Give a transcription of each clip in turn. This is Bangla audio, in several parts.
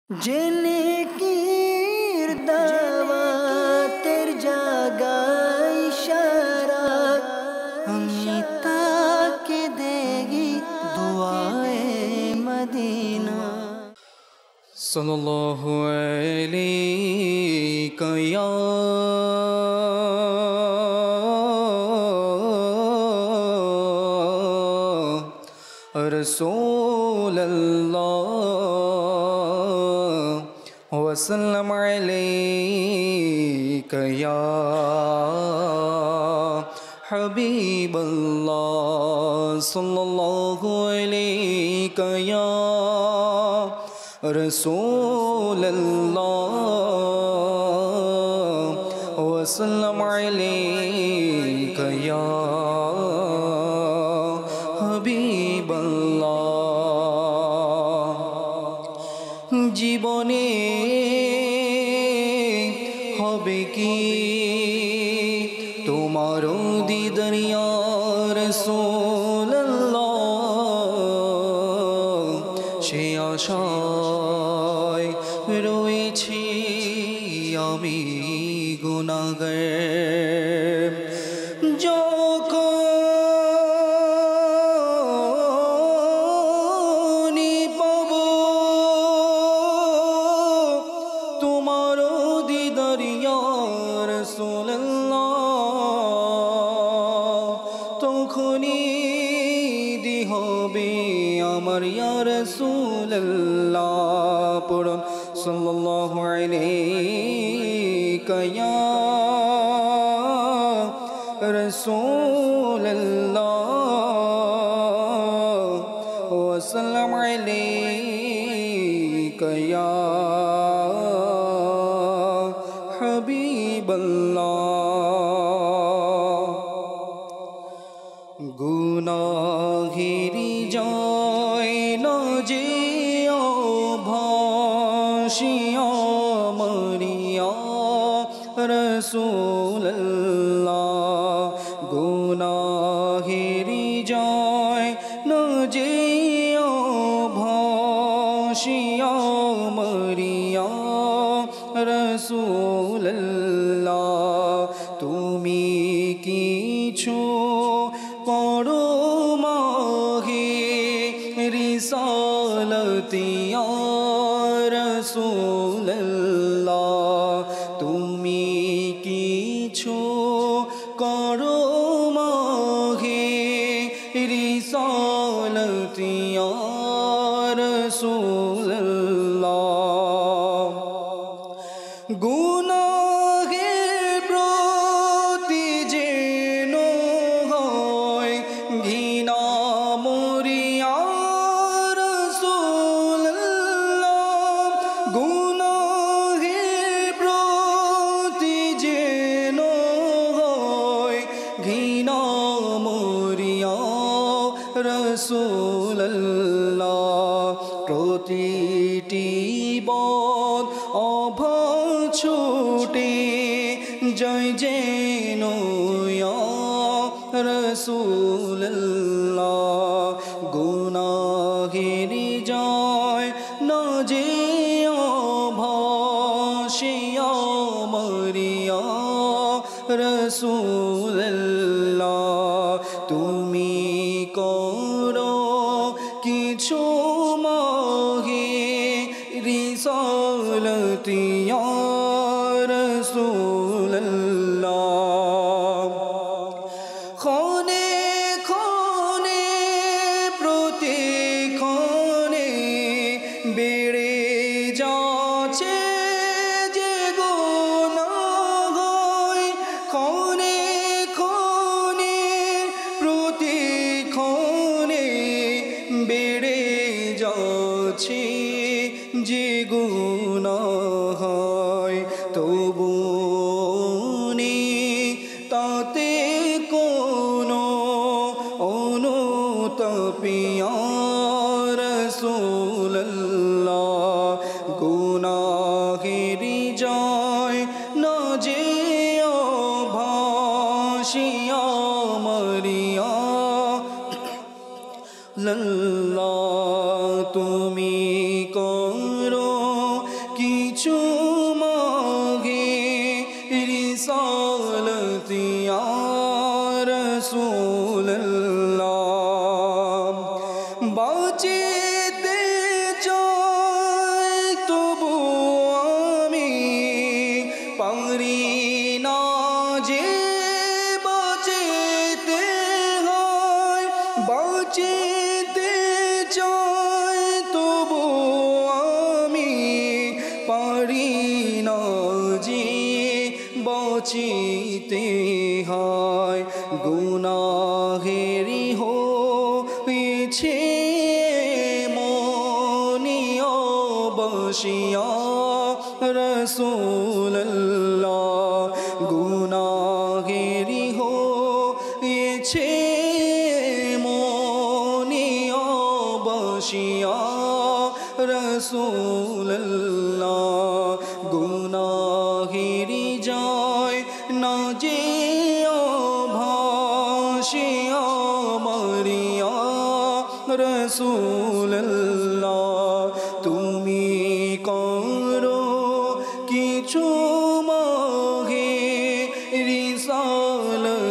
জেনে কিরদাওয়াতের জাগায় ইশারা আমি তাকে দেগি দুআয়ে মদিনা সাল্লাল্লাহু আলাইকা ইয়া রাসূলুল্লাহ ওয়া সাল্লাম আলাইকা ইয়া হাবিবাল্লাহ সাল্লাল্লাহু আলাইকা ইয়া রাসূলুল্লাহ ওয়া সাল্লাম আলাইকা ইয়া হাবিবাল্লাহ। জীবনে হবে কি তোমার দিদার ইয়া রাসূলুল্লাহ, সে আশায় রয়েছি আমি গুনাহগার। যখনই পাব তোমার দিদার ইয়া রাসূলুল্লাহ, তখনই দি হবে আমার ইয়া রাসূলুল্লাহ। পড়ুন সাল্লাল্লাহু আলাইকা ইয়া রাসূলুল্লাহ ওয়া সাল্লাম আলাইকা ইয়া হাবিবাল্লাহ। গুনাহেরি জয় না যে ভাসিয়া মরিয়া রাসূলুল্লাহ, গুনাহেরি জয় না যে ভাসিয়া মরিয়া রাসূলুল্লাহ, তুমি কিছু করো মাহে রিসালাত ইয়া রাসূলুল্লাহ, তুমি কিছু করো মাহে রিসালাত ইয়া রাসূলুল্লাহ। গুনাহের প্রতি যেন হয় ঘৃণা মরিয়া রাসূলুল্লাহ, গুনাহের প্রতি যেন হয় ঘৃণা মরিয়া রাসূলুল্লাহ, প্রতিটি বদ ছুটে জয় যেন ইয়া রাসূলুল্লাহ, গুনাহেরি জয় না যে ভাসিয়া মরিয়া রাসূলুল্লাহ, তুমি করো কিছু মাহে রিসালাত ইয়া রাসূলুল্লাহ। ক্ষণে ক্ষণে প্রতিক্ষণে বেড়ে যাচ্ছে যে গুনাহ, ক্ষণে ক্ষণে প্রতিক্ষণে বেড়ে যাচ্ছে যে গুনাহ, তবু তাতে কোনো অনুতাপি ইয়া রাসূলুল্লাহ, গুনাহেরি জয় না যে ভাসিয়া মরিয়া লাল্লাহ, তুমি করো পারি না যে বাঁচিতে হয় গুনাহেরি হয়েছে মনিয়া বসিয়া রসুল্লাহ গুনাহেরি হয়েছে মনিয়া বসিয়া রসুল্লাহ গুনাহেরি যায় না যে ভাসিয়া মরিয়া রসুল্লাহ তুমি করো কিছু মাহে রিসালতিয়া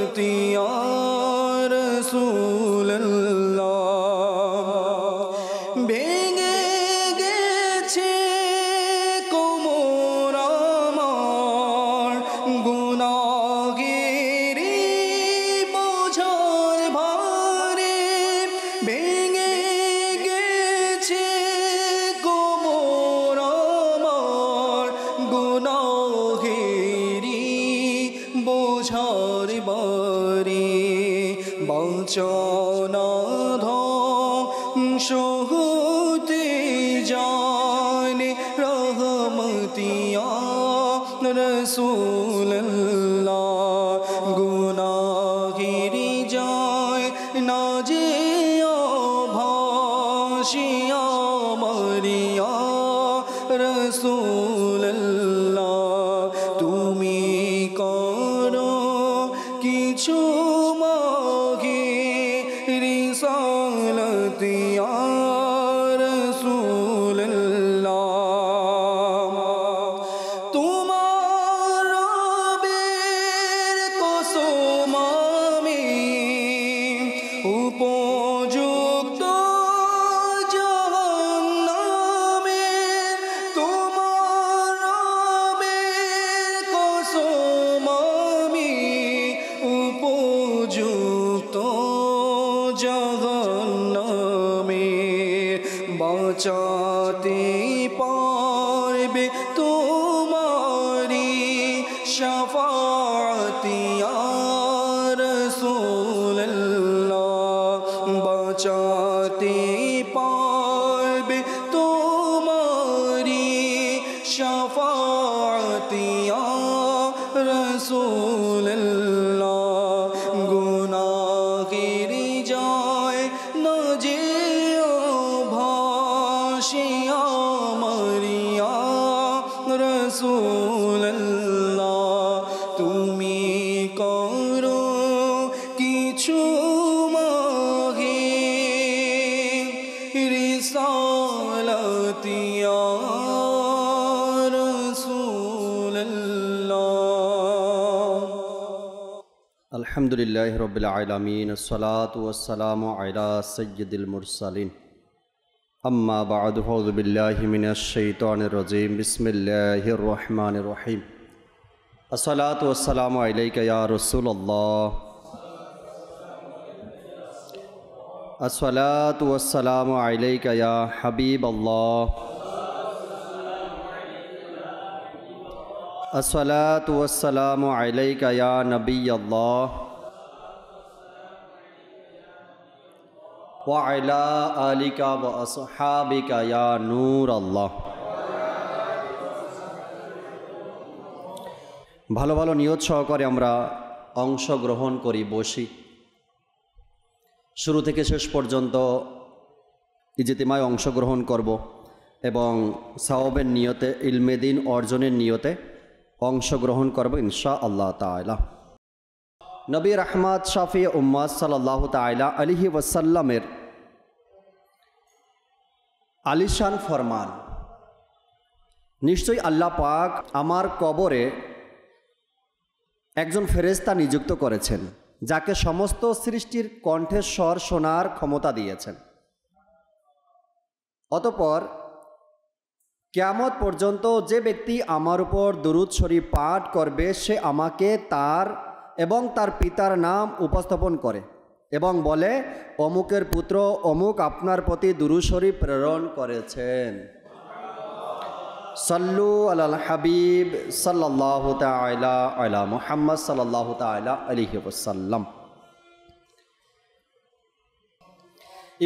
রসুল্লাহ ভেঙে গেছে কোমর আমার গুনাহেরি বোঝার ভারে ভেঙে গেছে কোমর আমার গুনাহেরি বোঝার ভারে বাঁচনা ধ্বংস হতে জানে রহমতিয়া রসুল্লাহ গুনাহেরি যায় না যে ভাসিয়া মরিয়া রসুল্লাহ তুমি করো কিছু মাগে রিসালতিয়া রসুল্লাহ তোমার রবের কসম আমি উপযুক্ত জাহান্নামের তোমার রবের কসম আমি উপযুক্ত জাহান্নামের বাঁচাতে পারবে তোমারি শাফাতিয়া রসুল্লাহ বাঁচাতে পারবে তোমারি শাফাতিয়া রসুল্লাহ গুনাহেরি যায় না যে ভাসিয়া মরিয়া রসুল্লাহ তুমি করো কিছু মাগে রিসালতিয়া রসুল্লাহ আলহামদুলিল্লাহ রাব্বিল আলামিন আসসালাতু ওয়াসসালামু আলা সাইয়্যিদিল মুরসালিন আম্মা বা'দু আউযু বিল্লাহি মিনাশ শাইতানির রাজীম বিসমিল্লাহির রহমানির রহিম আসসালাতু ওয়াসসালামু আলাইকা ইয়া রাসূলুল্লাহ আসসালাতু ওয়াসসালামু আলাইকা ইয়া হাবিবাল্লাহ আসসালাতু ওয়াসসালামু আলাইকা ইয়া নবিয়াল্লাহ ওয়া আলা আলিকা ওয়া আসহাবিকা ইয়া নূরাল্লাহ। ভালো ভালো নিয়ত সহকারে আমরা অংশগ্রহণ করি, বসি। শুরু থেকে শেষ পর্যন্ত ইজতিমায় অংশগ্রহণ করব এবং সওয়াবের নিয়তে ইলমে দ্বীন অর্জনের নিয়তে অংশগ্রহণ করব ইনশাআল্লাহ তাআলা। নবী রাহমাত শাফি উম্মাত সাল্লাল্লাহু তাআলা আলাইহি ওয়াসাল্লামের আলিশান ফরমান, নিশ্চয়ই আল্লাহ পাক আমার কবরে একজন ফেরেশতা নিযুক্ত করেছেন, যাকে সমস্ত সৃষ্টির কণ্ঠের স্বর শোনার ক্ষমতা দিয়েছেন। অতঃপর কিয়ামত পর্যন্ত যে ব্যক্তি আমার উপর দুরূদ শরীফ পাঠ করবে, সে আমাকে তার এবং তার পিতার নাম উপস্থাপন করে এবং বলে, অমুকের পুত্র অমুক আপনার প্রতি দুরূদ শরীফ প্রেরণ করেছেন। সাল্লু আলাল হাবিব সাল্লাল্লাহু তাআলা আলা মুহাম্মদ সাল্লাল্লাহু তাআলা আলাইহি ওয়াসাল্লাম।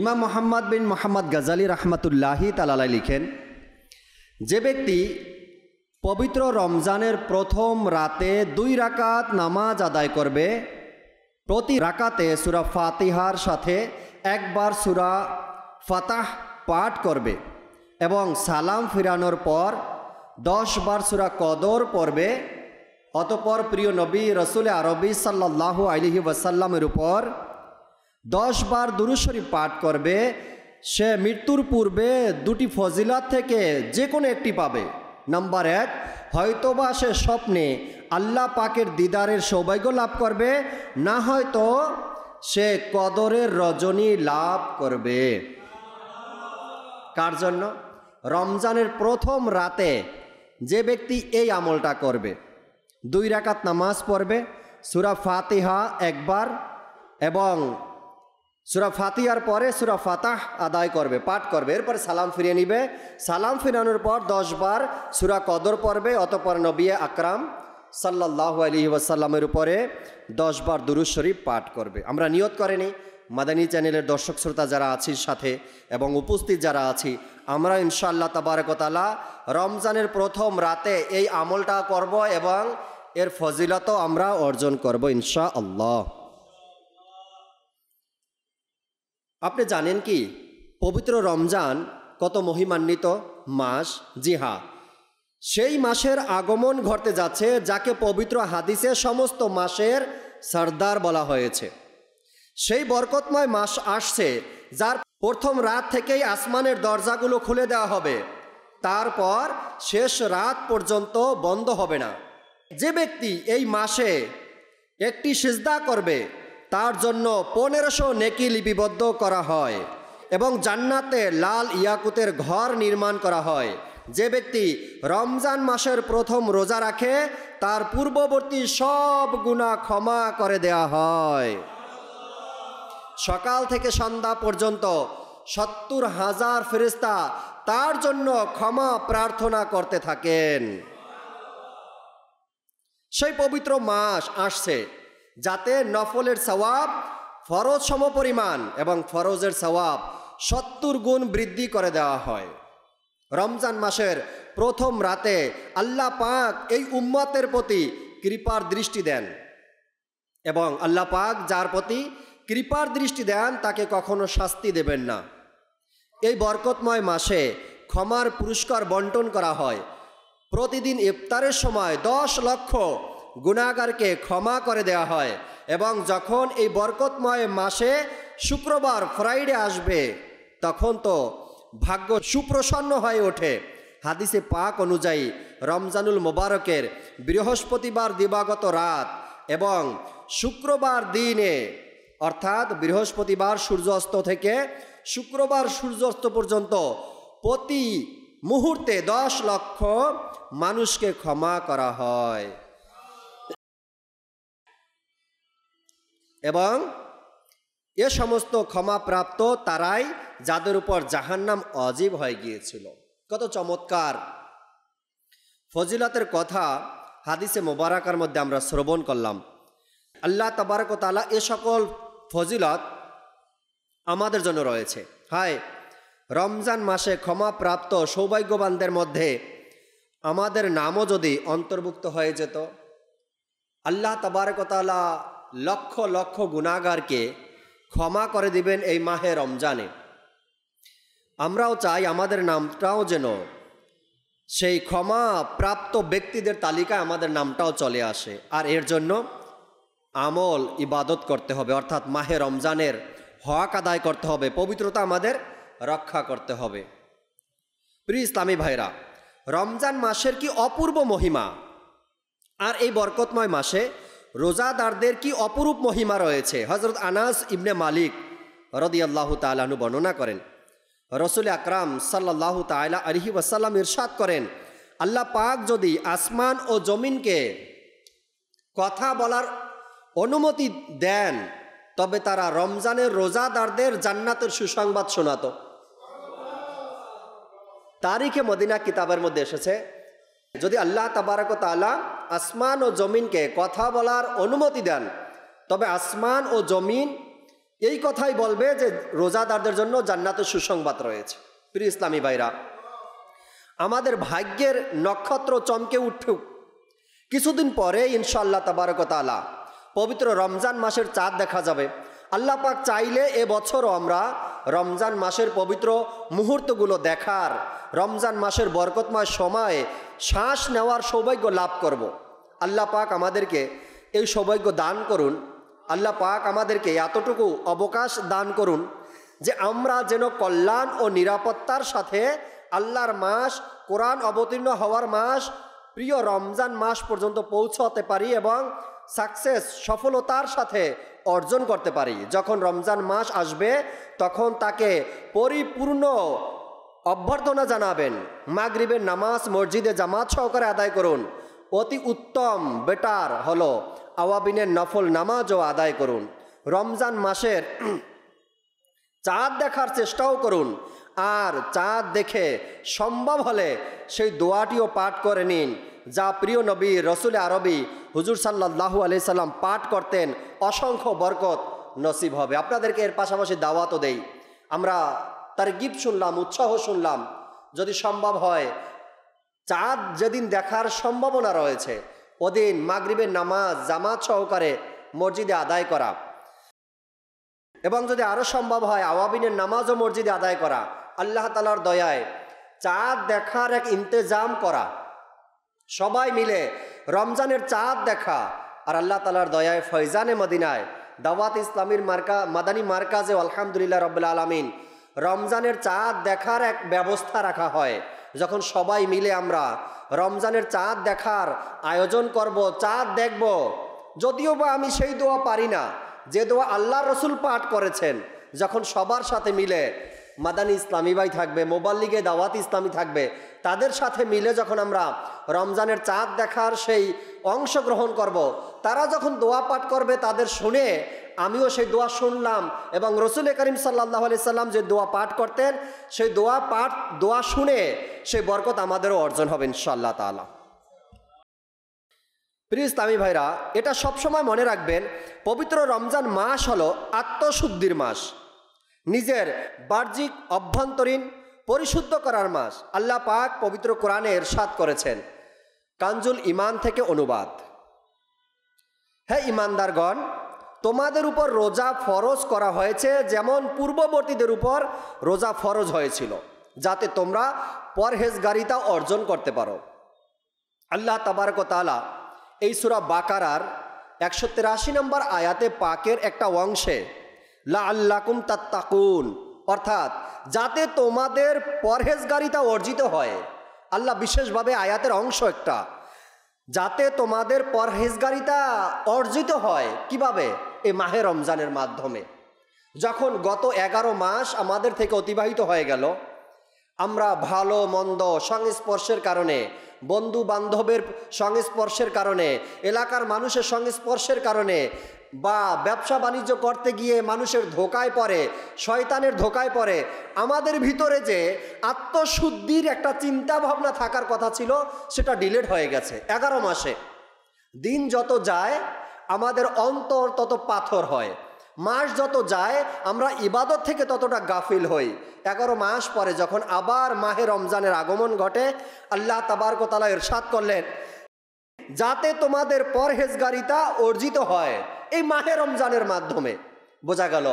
ইমাম মুহাম্মদ বিন মুহাম্মদ গাজালি রাহমাতুল্লাহি তাআলা আলাইহি লিখেন, যে ব্যক্তি পবিত্র রমজানের প্রথম রাতে 2 রাকাত নামাজ আদায় করবে, প্রতি রাকাতে সূরা ফাতিহার সাথে একবার সূরা ফাতাহ পাঠ করবে এবং সালাম ফিরানোর পর 10 বার সূরা কদর পড়বে, অতঃপর প্রিয় নবী রাসূল আরবি সাল্লাল্লাহু আলাইহি ওয়াসাল্লামের উপর 10 বার দুরূদ শরীফ পাঠ করবে, সে মৃত্যুর পূর্বে 2টি ফজিলত থেকে যে কোনো একটি পাবে। নাম্বার 1, হয়তোবা সে স্বপ্নে আল্লাহ পাকের দিদারের সৌভাগ্য লাভ করবে, না হয়তো সে কদরের রজনী লাভ করবে। কার জন্য? রমজানের প্রথম রাতে যে ব্যক্তি এই আমলটা করবে, 2 রাকাত নামাজ পড়বে, সূরা ফাতিহা একবার এবং সূরা ফাতিহার পরে সূরা ফাতাহ আদায় করবে, পাঠ করবে, এরপর সালাম ফিরিয়ে নিবে, সালাম ফিরানোর পর 10 বার সূরা কদর পড়বে, অতঃপর নবী আকরাম সাল্লাল্লাহু আলাইহি ওয়াসাল্লামের উপরে 10 বার দুরূদ শরীফ পাঠ করবে। আমরা নিয়ত করে নিই, মাদানী চ্যানেলের দর্শক শ্রোতা যারা আছি সাথে এবং উপস্থিত যারা আছি, আমরা ইনশাআল্লাহ তাবারক ওয়া তাআলা রমজানের প্রথম রাতে এই আমলটা করব এবং এর ফজিলতও আমরা অর্জন করব ইনশাআল্লাহ। আপনি জানেন কি পবিত্র রমজান কত মহিমান্বিত মাস? জি হ্যাঁ, সেই মাসের আগমন ঘটতে যাচ্ছে যাকে পবিত্র হাদিসে সমস্ত মাসের সরদার বলা হয়েছে। সেই বরকতময় মাস আসছে যার প্রথম রাত থেকেই আসমানের দরজাগুলো খুলে দেওয়া হবে, তারপর শেষ রাত পর্যন্ত বন্ধ হবে না। যে ব্যক্তি এই মাসে একটি সিজদা করবে তার জন্য 1500 নেকি লিপিবদ্ধ করা হয় এবং জান্নাতে লাল ইয়াকুতের ঘর নির্মাণ করা হয়। যে ব্যক্তি রমজান মাসের প্রথম রোজা রাখে তার পূর্ববর্তী সব গুনাহ ক্ষমা করে দেয়া হয়। সকাল থেকে সন্ধ্যা পর্যন্ত 70,000 ফেরেশতা তার জন্য ক্ষমা প্রার্থনা করতে থাকেন। সেই পবিত্র মাস আসছে যাতে নফলের সওয়াব ফরজ সমপরিমাণ এবং ফরজের সওয়াব 70 গুণ বৃদ্ধি করে দেওয়া হয়। রমজান মাসের প্রথম রাতে আল্লাহ পাক এই উম্মতের প্রতি কৃপার দৃষ্টি দেন এবং আল্লাহ পাক যার প্রতি কৃপার দৃষ্টি দেন তাকে কখনো শাস্তি দেবেন না। এই বরকতময় মাসে ক্ষমার পুরস্কার বন্টন করা হয়। প্রতিদিন ইফতারের সময় 10 লক্ষ গুনাহগারকে ক্ষমা করে দেওয়া হয় এবং যখন এই বরকতময় মাসে শুক্রবার ফ্রাইডে আসবে তখন তো ভাগ্য সুপ্রসন্ন হয়ে ওঠে। হাদিসে পাক অনুযায়ী রমজানুল মোবারকের বৃহস্পতিবার দিবাগত রাত এবং শুক্রবার দিনে অর্থাৎ বৃহস্পতিবার সূর্যাস্ত থেকে শুক্রবার সূর্যাস্ত পর্যন্ত প্রতি মুহূর্তে 10 লক্ষ মানুষকে ক্ষমা করা হয় এবং এ সমস্ত ক্ষমাপ্রাপ্ত তারাই যাদের উপর জাহান্নাম অজীব হয়ে গিয়েছিল। কত চমৎকার ফজিলতের কথা হাদিসে মোবারকার মধ্যে আমরা শ্রবণ করলাম। আল্লাহ তাবারক ওয়া তাআলা এ সকল ফজিলত আমাদের জন্য রয়েছে। হায়, রমজান মাসে ক্ষমাপ্রাপ্ত সৌভাগ্যবানদের মধ্যে আমাদের নামও যদি অন্তর্ভুক্ত হয়ে যেত, আল্লাহ তাবারক ওয়া তাআলা লক্ষ লক্ষ গুনাহগারকে ক্ষমা করে দিবেন এই মাহে রমজানে। আমরাও চাই আমাদের নামটাও যেন সেই ক্ষমা প্রাপ্ত ব্যক্তিদের তালিকায় আমাদের নামটাও চলে আসে। আর এর জন্য আমল ইবাদত করতে হবে, অর্থাৎ মাহে রমজানের হক আদায় করতে হবে, পবিত্রতা আমাদের রক্ষা করতে হবে। প্রিয় ইসলামী ভাইরা, রমজান মাসের কি অপূর্ব মহিমা, আর এই বরকতময় মাসে রোজাদারদের কি অপরূপ মহিমা রয়েছে। হযরত আনাস ইবনে মালিক রাদিয়াল্লাহু তাআলা আনহু বর্ণনা করেন, রাসূল আকরাম সাল্লাল্লাহু তাআলা আলাইহি ওয়াসাল্লাম ইরশাদ করেন, আল্লাহ পাক যদি আসমান ও জমিনকে কথা বলার অনুমতি দেন তবে তারা রমজানের রোজাদারদের জান্নাতের সুসংবাদ শোনাতো। তারিখে মদিনা কিতাবের মধ্যে এসেছে, যদি আল্লাহ তাবারক ওয়া তাআলা আসমান ও জমিনকে কথা বলার অনুমতি দেন, তবে আসমান ও জমিন এই কথাই বলবে যে রোজাদারদের জন্য জান্নাতের সুসংবাদ রয়েছে। প্রিয় ইসলামী ভাইরা, আমাদের ভাগ্যের নক্ষত্র চমকে উঠুক, কিছুদিন পরে ইনশাআল্লাহ তাবারক ওয়া তাআলা পবিত্র রমজান মাসের চাঁদ দেখা যাবে। আল্লাহ পাক চাইলে এবছরও আমরা রমজান মাসের পবিত্র মুহূর্তগুলো দেখার, রমজান মাসের বরকতময় সময়ে শ্বাস নেওয়ার সৌভাগ্য লাভ করব। আল্লাহ পাক আমাদেরকে এই সৌভাগ্য দান করুন। আল্লাহ পাক আমাদেরকে এতটুকু অবকাশ দান করুন যে আমরা যেন কল্যাণ ও নিরাপত্তার সাথে আল্লাহর মাস, কোরআন অবতীর্ণ হওয়ার মাস, প্রিয় রমজান মাস পর্যন্ত পৌঁছাতে পারি এবং সফলতার সাথে অর্জন করতে পারি। যখন রমজান মাস আসবে তখন তাকে পরিপূর্ণ অভ্যর্থনা জানাবেন। মাগরিবের নামাজ মসজিদে জামাত সহকারে আদায় করুন। অতি উত্তম বেটার হলো আওয়াবিনের নফল নামাজও আদায় করুন। রমজান মাসের চাঁদ দেখার চেষ্টাও করুন। আর চাঁদ দেখে সম্ভব হলে সেই দোয়াটিও পাঠ করে নিন, যা প্রিয় নবী রসুল আরবি হুজুর সাল্লাল্লাহু আলাইহি সাল্লাম পাঠ করতেন। অসংখ্য বরকত নসিব হবে। আপনাদেরকে এর পাশাপাশি দাওয়াতও দেই। আমরা তারগিব শুনলাম, উৎসাহ শুনলাম, যদি সম্ভব হয় চাঁদ যেদিন দেখার সম্ভাবনা রয়েছে ওদিন মাগরিবের নামাজ জামাত সহকারে মসজিদে আদায় করা, এবং যদি আরও সম্ভব হয় আওয়াবিনের নামাজও মসজিদে আদায় করা। আল্লাহ তাআলার দয়ায় চাঁদ দেখার এক ইন্তেজাম করা, সবাই মিলে রমজানের চাঁদ দেখা। আর আল্লাহ তাআলার দয়ায় ফয়জানে মদিনায় দাওয়াত ইসলামীর মাদানী মার্কাজে আলহামদুলিল্লাহ রাব্বিল আলামিন রমজানের চাঁদ দেখার এক ব্যবস্থা রাখা হয়। যখন সবাই মিলে আমরা রমজানের চাঁদ দেখার আয়োজন করব, চাঁদ দেখব, যদিও বা আমি সেই দোয়া পারি না যে দোয়া আল্লাহ রসুল পাঠ করেছেন, যখন সবার সাথে মিলে মাদানী ইসলামী ভাই থাকবে, মোবাল্লিগে দাওয়াত ইসলামী থাকবে, তাদের সাথে মিলে যখন আমরা রমজানের চাঁদ দেখার সেই অংশগ্রহণ করব, তারা যখন দোয়া পাঠ করবে তাদের শুনে আমিও সেই দোয়া শুনলাম, এবং রসুল করিম সাল্লাল্লাহু আলাইহি সাল্লাম যে দোয়া পাঠ করতেন সেই দোয়া শুনে সেই বরকত আমাদেরও অর্জন হবে ইনশাআল্লাহ তাআলা। প্রিয় ইসলামী ভাইরা, এটা সবসময় মনে রাখবেন, পবিত্র রমজান মাস হলো আত্মশুদ্ধির মাস, নিজের বাহ্যিক অভ্যন্তরীণ পরিশুদ্ধ করার মাস। আল্লাহ পাক পবিত্র কোরআনে ইরশাদ করেছেন, কানজুল ঈমান থেকে অনুবাদ, হে ঈমানদারগণ, তোমাদের উপর রোজা ফরজ করা হয়েছে যেমন পূর্ববর্তীদের উপর রোজা ফরজ হয়েছিল, যাতে তোমরা পরহেজগারিতা অর্জন করতে পারো। আল্লাহ তাবারক ওয়া তাআলা এই সূরা বাকারার 183 নম্বর আয়াতে পাকের একটা অংশে লাআল্লাকুম তাত্তাকুন, অর্থাৎ যাতে তোমাদের পরহেজগারিতা অর্জিত হয়। আল্লাহ বিশেষভাবে আয়াতের অংশ একটা, যাতে তোমাদের পরহেজগারিতা অর্জিত হয়। কিভাবে? এই মাহে রমজানের মাধ্যমে। যখন গত 11 মাস আমাদের থেকে অতিবাহিত হয়ে গেল, আমরা ভালো মন্দ সংস্পর্শের কারণে, বন্ধু বান্ধবের সংস্পর্শের কারণে, এলাকার মানুষের সংস্পর্শের কারণে, বা ব্যবসা বাণিজ্য করতে গিয়ে মানুষের ধোকায় পড়ে, শয়তানের ধোকায় পড়ে, আমাদের ভিতরে যে আত্মশুদ্ধির একটা চিন্তা ভাবনা থাকার কথা ছিল সেটা ডিলেট হয়ে গেছে 11 মাসে। দিন যত যায় আমাদের অন্তর তত পাথর হয়, মাস যত যায় আমরা ইবাদত থেকে ততটা গাফিল হই। 11 মাস পরে যখন আবার মাহে রমজানের আগমন ঘটে, আল্লাহ তাবারক ওয়া তাআলা ইরশাদ করলেন, যাতে তোমাদের পরহেজগারিতা অর্জিত হয় এই মাহে রমজানের মাধ্যমে। বোঝা গেল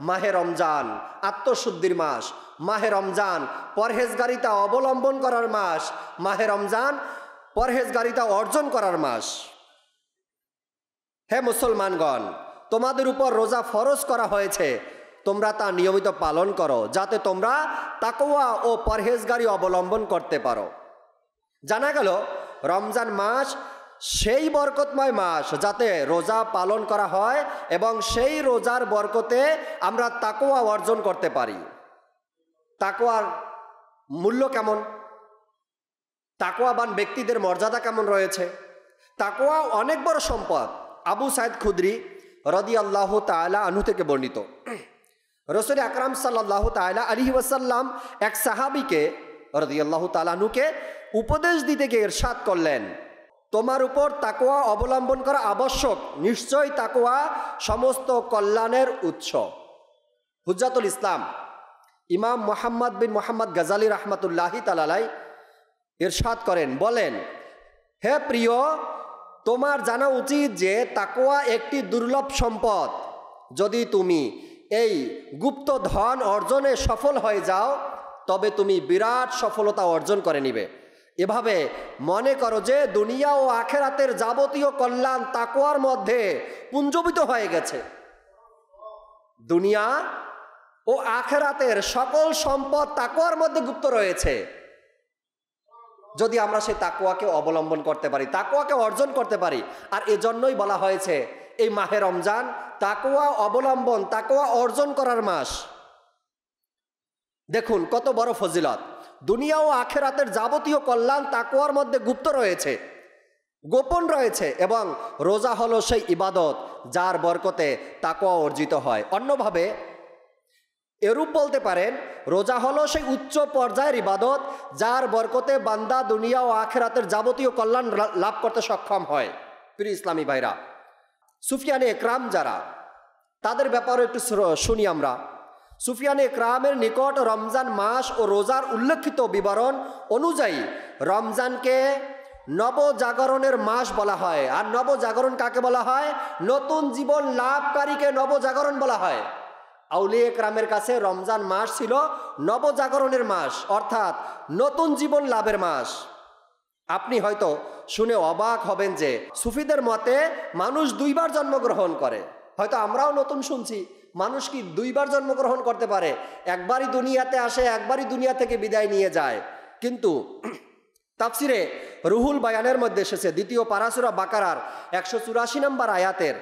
মাহে রমজান আত্মশুদ্ধির মাস, মাহে রমজান পরহেজগারিতা অবলম্বন করার মাস, মাহে রমজান পরহেজগারিতা অর্জন করার মাস। হে মুসলমানগণ, তোমাদের উপর রোজা ফরজ করা হয়েছে, তোমরা তা নিয়মিত পালন করো, যাতে তোমরা তাকওয়া ও পরহেজগারি অবলম্বন করতে পারো। জানা গেল রমজান মাস সেই বরকতময় মাস যাতে রোজা পালন করা হয় এবং সেই রোজার বরকতে আমরা তাকওয়া অর্জন করতে পারি। তাকওয়ার মূল্য কেমন? তাকওয়াবান ব্যক্তিদের মর্যাদা কেমন রয়েছে? তাকওয়া অনেক বড় সম্পদ। আবু সাইদ খুদরি রাদিয়াল্লাহু তাআলা আনহু থেকে বর্ণিত, রাসূল আকরাম সাল্লাল্লাহু তাআলা আলাইহি ওয়াসাল্লাম এক সাহাবীকে রাদিয়াল্লাহু তাআলা আনহুকে উপদেশ দিতে গিয়ে ইরশাদ করলেন, তোমার উপর তাকওয়া অবলম্বন করা আবশ্যক, নিশ্চয়ই তাকওয়া সমস্ত কল্যাণের উৎস। হুজ্জাতুল ইসলাম ইমাম মুহাম্মদ বিন মুহাম্মদ গাজালি রাহমাতুল্লাহি তাআলা আলাইহি ইরশাদ করেন, বলেন, হে প্রিয়, তোমার জানা উচিত যে তাকওয়া একটি দুর্লভ সম্পদ। যদি তুমি এই গুপ্ত ধন অর্জনে সফল হয়ে যাও তবে তুমি বিরাট সফলতা অর্জন করে নিবে। এভাবে মনে করো যে দুনিয়া ও আখিরাতের যাবতীয় কল্যাণ তাকওয়ার মধ্যে পুঞ্জীভূত হয়ে গেছে। দুনিয়া ও আখিরাতের সকল সম্পদ তাকওয়ার মধ্যে গুপ্ত রয়েছে। যদি আমরা সেই তাকওয়াকে অবলম্বন করতে পারি, তাকওয়াকে অর্জন করতে পারি। আর এজন্যই বলা হয়েছে এই মাহে রমজান তাকওয়া অবলম্বন, তাকওয়া অর্জন করার মাস। দেখুন কত বড় ফজিলত। দুনিয়া ও আখিরাতের যাবতীয় কল্যাণ তাকওয়ার মধ্যে গুপ্ত রয়েছে, গোপন রয়েছে। এবং রোজা হলো সেই ইবাদত যার বরকতে তাকওয়া অর্জিত হয়। অন্যভাবে এরূপ বলতে পারেন, রোজা হলো সেই উচ্চ পর্যায়ের ইবাদত যার বরকতে বান্দা দুনিয়া ও আখিরাতের যাবতীয় কল্যাণ লাভ করতে সক্ষম হয়। প্রিয় ইসলামী ভাইরা, সুফিয়ানে একরাম যারা, তাদের ব্যাপারে একটু শুনি আমরা। সুফিয়ানে একরামের নিকট রমজান মাস ও রোজার উল্লেখিত বিবরণ অনুযায়ী রমজানকে নবজাগরণের মাস বলা হয়। আর নবজাগরণ কাকে বলা হয়? নতুন জীবন লাভকারীকে নবজাগরণ বলা হয়। আউলিয়া একরামের কাছে রমজান মাস ছিল নবজাগরণের মাস, অর্থাৎ নতুন জীবন লাভের মাস। আপনি হয়তো শুনে অবাক হবেন যে সুফিদের মতে মানুষ দুইবার জন্মগ্রহণ করে। হয়তো আমরাও নতুন শুনছি, মানুষ কি দুইবার জন্মগ্রহণ করতে পারে? একবারই দুনিয়াতে আসে, একবারই দুনিয়া থেকে বিদায় নিয়ে যায়। কিন্তু তাফসিরে রুহুল বায়ানের মধ্যে এসেছে, দ্বিতীয় পারা সূরা বাকারার 184 নম্বর আয়াতের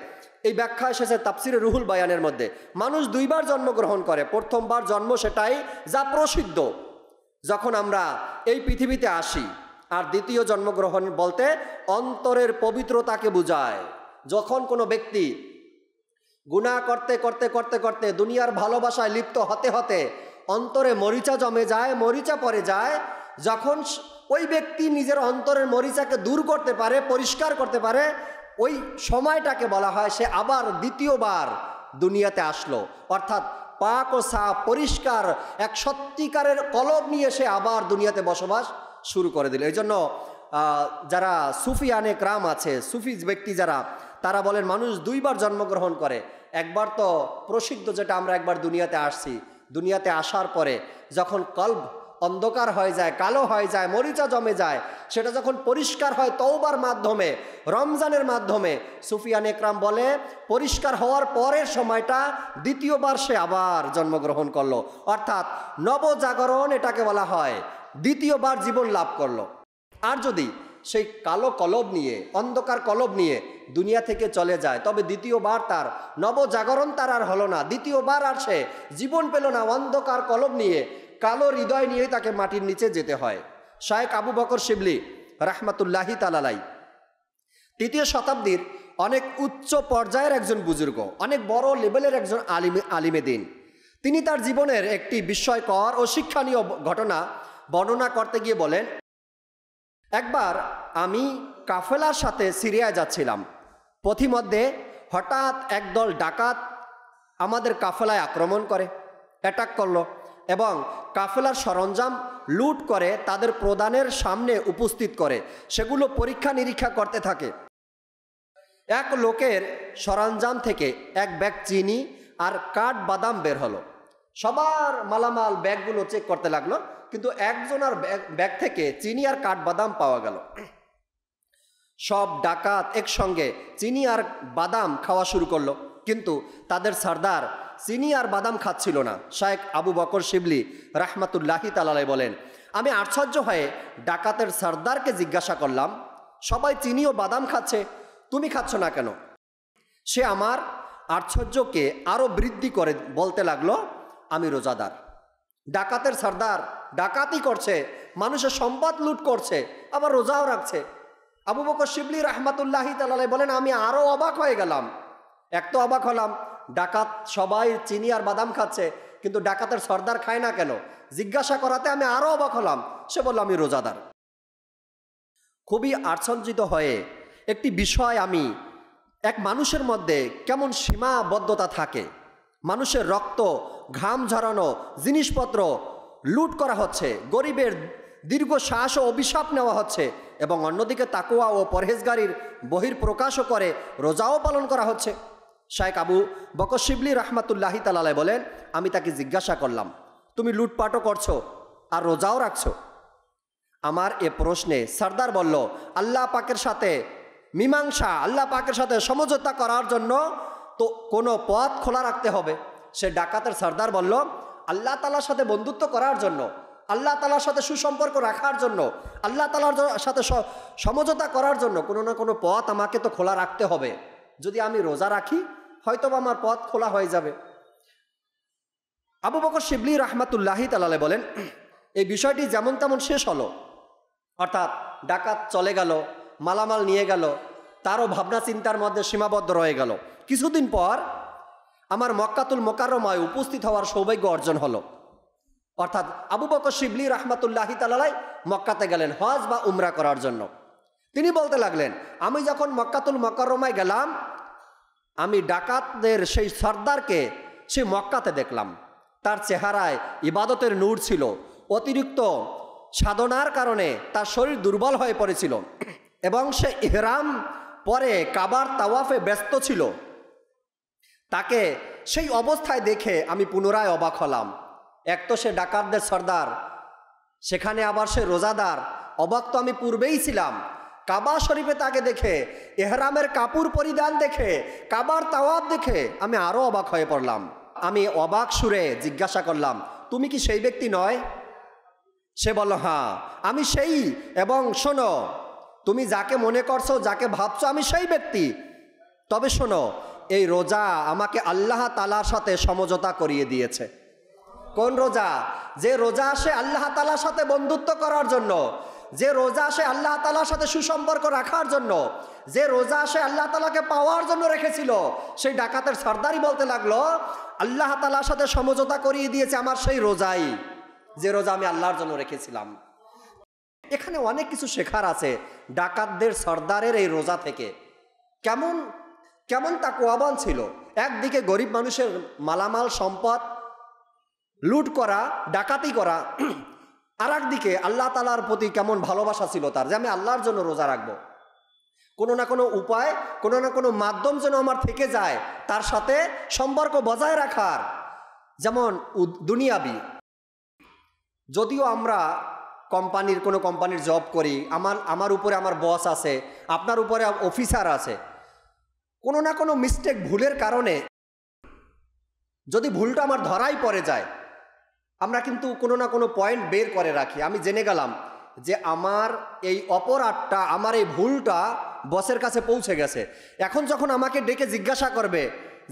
এই ব্যাখ্যা এসেছে তাফসিরে রুহুল বায়ানের মধ্যে, মানুষ দুইবার জন্মগ্রহণ করে। প্রথমবার জন্ম সেটাই যা প্রসিদ্ধ, যখন আমরা এই পৃথিবীতে আসি। আর দ্বিতীয় জন্মগ্রহণ বলতে অন্তরের পবিত্রতাকে বোঝায়। যখন কোনো ব্যক্তি গুনাহ করতে করতে করতে করতে দুনিয়ার ভালোবাসায় লিপ্ত হতে হতে অন্তরে মরিচা জমে যায়, মরিচা পড়ে যায়, যখন ওই ব্যক্তি নিজের অন্তরের মরিচাকে দূর করতে পারে, পরিষ্কার করতে পারে, ওই সময়টাকে বলা হয় সে আবার দ্বিতীয়বার দুনিয়াতে আসলো। অর্থাৎ পাক ও সাফ পরিষ্কার এক সত্যিকারের কলব নিয়ে সে আবার দুনিয়াতে বসবাস শুরু করে দিল। এই জন্য যারা সুফিয়ানে একরাম আছে, সুফি ব্যক্তি যারা, তারা বলেন মানুষ দুইবার জন্মগ্রহণ করে। একবার তো প্রসিদ্ধ, যেটা আমরা একবার দুনিয়াতে আসছি, দুনিয়াতে আসার পরে যখন কলব অন্ধকার হয়ে যায়, কালো হয়ে যায়, মরিচা জমে যায়, সেটা যখন পরিষ্কার হয় তওবার মাধ্যমে, রমজানের মাধ্যমে, সুফিয়ান একরাম বলে পরিষ্কার হওয়ার পরের সময়টা দ্বিতীয়বার সে আবার জন্মগ্রহণ করলো। অর্থাৎ নবজাগরণ এটাকে বলা হয়, দ্বিতীয়বার জীবন লাভ করলো। আর যদি সেই কালো কলব নিয়ে, অন্ধকার কলব নিয়ে দুনিয়া থেকে চলে যায়, তবে দ্বিতীয়বার তার নবজাগরণ তার আর হলো না, দ্বিতীয়বার আর সে জীবন পেল না। অন্ধকার কলব নিয়ে, কালো হৃদয় নিয়ে তাকে মাটির নিচে যেতে হয়। শায়েখ আবু বকর শিবলি রাহমাতুল্লাহি তাআলা আলাইহি 3য় শতাব্দীর অনেক উচ্চ পর্যায়ের একজন বুজুর্গ, অনেক বড় লেভেলের একজন আলিমে দিন। তিনি তার জীবনের একটি বিস্ময়কর ও শিক্ষণীয় ঘটনা বর্ণনা করতে গিয়ে বলেন, একবার আমি কাফেলার সাথে সিরিয়ায় যাচ্ছিলাম। পথিমধ্যে হঠাৎ একদল ডাকাত আমাদের কাফেলায় আক্রমণ করে, অ্যাটাক করলো এবং কাফেলার সরঞ্জাম লুট করে তাদের প্রধানের সামনে উপস্থিত করে সেগুলো পরীক্ষা নিরীক্ষা করতে থাকে। এক লোকের সরঞ্জাম থেকে এক ব্যাগ চিনি আর কাঠ বাদাম বের হলো। সবার মালামাল ব্যাগগুলো চেক করতে লাগলো, কিন্তু একজনের ব্যাগ থেকে চিনি আর কাঠ বাদাম পাওয়া গেল। সব ডাকাত একসঙ্গে চিনি আর বাদাম খাওয়া শুরু করলো, কিন্তু তাদের সর্দার চিনি আর বাদাম খাচ্ছিল না। শায়েখ আবু বকর শিবলি রাহমাতুল্লাহি তাআলা আলাইহি বলেন, আমি আশ্চর্য হয়ে ডাকাতের সর্দারকে জিজ্ঞাসা করলাম, সবাই চিনি ও বাদাম খাচ্ছে, তুমি খাচ্ছ না কেন? সে আমার আশ্চর্যকে আরও বৃদ্ধি করে বলতে লাগলো, আমি রোজাদার। ডাকাতের সর্দার ডাকাতি করছে, মানুষের সম্পদ লুট করছে, আবার রোজাও রাখছে। আবু বকর শিবলি রাহমাতুল্লাহি তাআলা আলাইহি বলেন, আমি আরও অবাক হয়ে গেলাম। এক তো অবাক হলাম, ডাকাত সবাই চিনি আর বাদাম খাচ্ছে, কিন্তু ডাকাতের সর্দার খায় না কেন? জিজ্ঞাসা করাতে আমি আরও অবাক হলাম। সে বলল আমি রোজাদার। খুবই আশ্চর্যিত হয়ে একটি বিষয়, আমি এক মানুষের মধ্যে কেমন সীমাবদ্ধতা থাকে, মানুষের রক্ত ঘাম ঝরানো, জিনিসপত্র লুট করা হচ্ছে, গরিবের দীর্ঘ শ্বাস ও অভিশাপ নেওয়া হচ্ছে, এবং অন্যদিকে তাকওয়া ও পরহেজগারির বহির্প্রকাশও করে রোজাও পালন করা হচ্ছে। শায়েখ আবু বকর শিবলি রহমাতুল্লাহি তাআলা বলেন, আমি তাকে জিজ্ঞাসা করলাম, তুমি লুটপাটও করছো আর রোজাও রাখছো? আমার এ প্রশ্নে সর্দার বলল, আল্লাহ পাকের সাথে মীমাংসা, আল্লাহ পাকের সাথে সমঝোতা করার জন্য তো কোনো পথ খোলা রাখতে হবে। সে ডাকাতের সর্দার বলল, আল্লাহ তাআলার সাথে বন্ধুত্ব করার জন্য, আল্লাহ তাআলার সাথে সুসম্পর্ক রাখার জন্য, আল্লাহ তাআলার সাথে সমঝোতা করার জন্য কোনো না কোনো পথ আমাকে তো খোলা রাখতে হবে। যদি আমি রোজা রাখি হয়তো আমার পথ খোলা হয়ে যাবে। আবু বকর শিবলি রহমাতুল্লাহি তাআলা বলেন, এই বিষয়টি যেমন তেমন শেষ হলো, অর্থাৎ ডাকাত চলে গেল, মালামাল নিয়ে গেল, তারও ভাবনা চিন্তার মধ্যে সীমাবদ্ধ রয়ে গেল। কিছুদিন পর আমার মক্কাতুল মোকাররমায় উপস্থিত হওয়ার সৌভাগ্য অর্জন হলো। অর্থাৎ আবু বকর শিবলি রহমাতুল্লাহি তাআলা মক্কাতে গেলেন হজ বা উমরা করার জন্য। তিনি বলতে লাগলেন, আমি যখন মক্কাতুল মোকাররমায় গেলাম, আমি ডাকাতদের সেই সর্দারকে সেই মক্কাতে দেখলাম। তার চেহারায় ইবাদতের নূর ছিল, অতিরিক্ত সাধনার কারণে তার শরীর দুর্বল হয়ে পড়েছিল, এবং সে ইহরাম পরে কাবার তাওয়াফে ব্যস্ত ছিল। তাকে সেই অবস্থায় দেখে আমি পুনরায় অবাক হলাম। এক তো সে ডাকাতদের সর্দার, সেখানে আবার সে রোজাদার। অবাক তো আমি পূর্বেই ছিলাম। কাবা শরীফে তাকে দেখে, ইহরামের কাপড় পরিধান দেখে, কাবার তাওয়াফ দেখে আমি আরও অবাক হয়ে পড়লাম। আমি অবাক সুরে জিজ্ঞাসা করলাম, তুমি কি সেই ব্যক্তি নয়? সে বলল, হ্যাঁ আমি সেই, এবং শোনো, তুমি যাকে মনে করছো, যাকে ভাবছো, আমি সেই ব্যক্তি। তবে শোনো, এই রোজা আমাকে আল্লাহ তাআলার সাথে সমঝোতা করিয়ে দিয়েছে। কোন রোজা? যে রোজা আসে আল্লাহ তাআলার সাথে বন্ধুত্ব করার জন্য, যে রোজা আসে আল্লাহ তাআলার সাথে সুসম্পর্ক রাখার জন্য, যে রোজা আসে আল্লাহ তাআলাকে পাওয়ার জন্য রেখেছিল। সেই ডাকাতের সর্দারই বলতে লাগলো, আল্লাহ তাআলার সাথে সমঝোতা করিয়ে দিয়েছে আমার সেই রোজাই, যে রোজা আমি আল্লাহর জন্য রেখেছিলাম। এখানে অনেক কিছু শেখার আছে ডাকাতদের সর্দারের এই রোজা থেকে। কেমন কেমন তাকওয়াবান ছিল। একদিকে গরিব মানুষের মালামাল সম্পদ লুট করা, ডাকাতি করা, আর একদিকে আল্লাহ তাআলার প্রতি কেমন ভালোবাসা ছিল তার, যে আমি আল্লাহর জন্য রোজা রাখবো। কোনো না কোনো উপায়, কোনো না কোনো মাধ্যম যেন আমার থেকে যায় তার সাথে সম্পর্ক বজায় রাখার। যেমন দুনিয়াবি, যদিও আমরা কোনো কোম্পানির জব করি, আমার উপরে আমার বস আছে, আপনার উপরে অফিসার আছে, কোনো না কোনো মিস্টেক, ভুলের কারণে যদি ভুলটা আমার ধরাই পড়ে যায়, আমরা কিন্তু কোনো না কোনো পয়েন্ট বের করে রাখি। আমি জেনে গেলাম যে আমার এই অপরাধটা, আমার এই ভুলটা বসের কাছে পৌঁছে গেছে। এখন যখন আমাকে ডেকে জিজ্ঞাসা করবে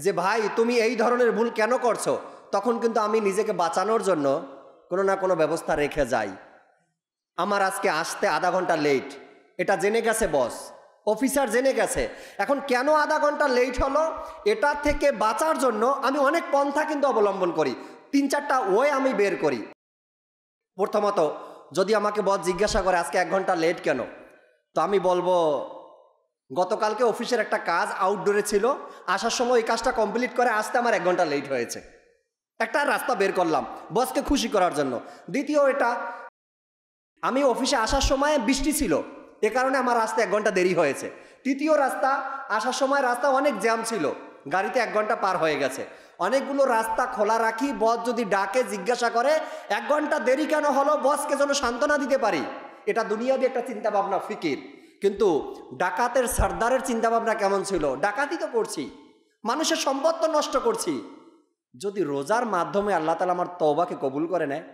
যে ভাই তুমি এই ধরনের ভুল কেন করছো, তখন কিন্তু আমি নিজেকে বাঁচানোর জন্য কোনো না কোনো ব্যবস্থা রেখে যাই। আমার আজকে আসতে আধা ঘন্টা লেট, এটা জেনে গেছে বস, অফিসার জেনে গেছে। এখন কেন আধা ঘন্টা লেট হলো, এটা থেকে বাঁচার জন্য আমি অনেক পন্থা কিন্তু অবলম্বন করি, 3-4টা ওয়ে আমি বের করি। প্রথমত, যদি আমাকে বস জিজ্ঞাসা করে আজকে 1 ঘন্টা লেট কেন, তো আমি বলবো গতকালকে অফিসের একটা কাজ আউটডোরে ছিল, আসার সময় এই কাজটা কমপ্লিট করে আসতে আমার 1 ঘন্টা লেট হয়েছে। একটা রাস্তা বের করলাম বসকে খুশি করার জন্য। দ্বিতীয়, এটা আমি অফিসে আসার সময় বৃষ্টি ছিল, এ কারণে আমার রাস্তা 1 ঘন্টা দেরি হয়েছে। তৃতীয় রাস্তা, আসার সময় রাস্তা অনেক জ্যাম ছিল, গাড়িতে 1 ঘন্টা পার হয়ে গেছে। অনেকগুলো রাস্তা খোলা রাখি, বস যদি ডাকে জিজ্ঞাসা করে 1 ঘন্টা দেরি কেন হলো, বসকে যেন সান্ত্বনা দিতে পারি। এটা দুনিয়াবি একটা চিন্তাভাবনা, ফিকির। কিন্তু ডাকাতের সর্দারের চিন্তাভাবনা কেমন ছিল? ডাকাতি তো করছি, মানুষের সম্পদ তো নষ্ট করছি, যদি রোজার মাধ্যমে আল্লাহ তাআলা আমার তওবাকে কবুল করে নেয়,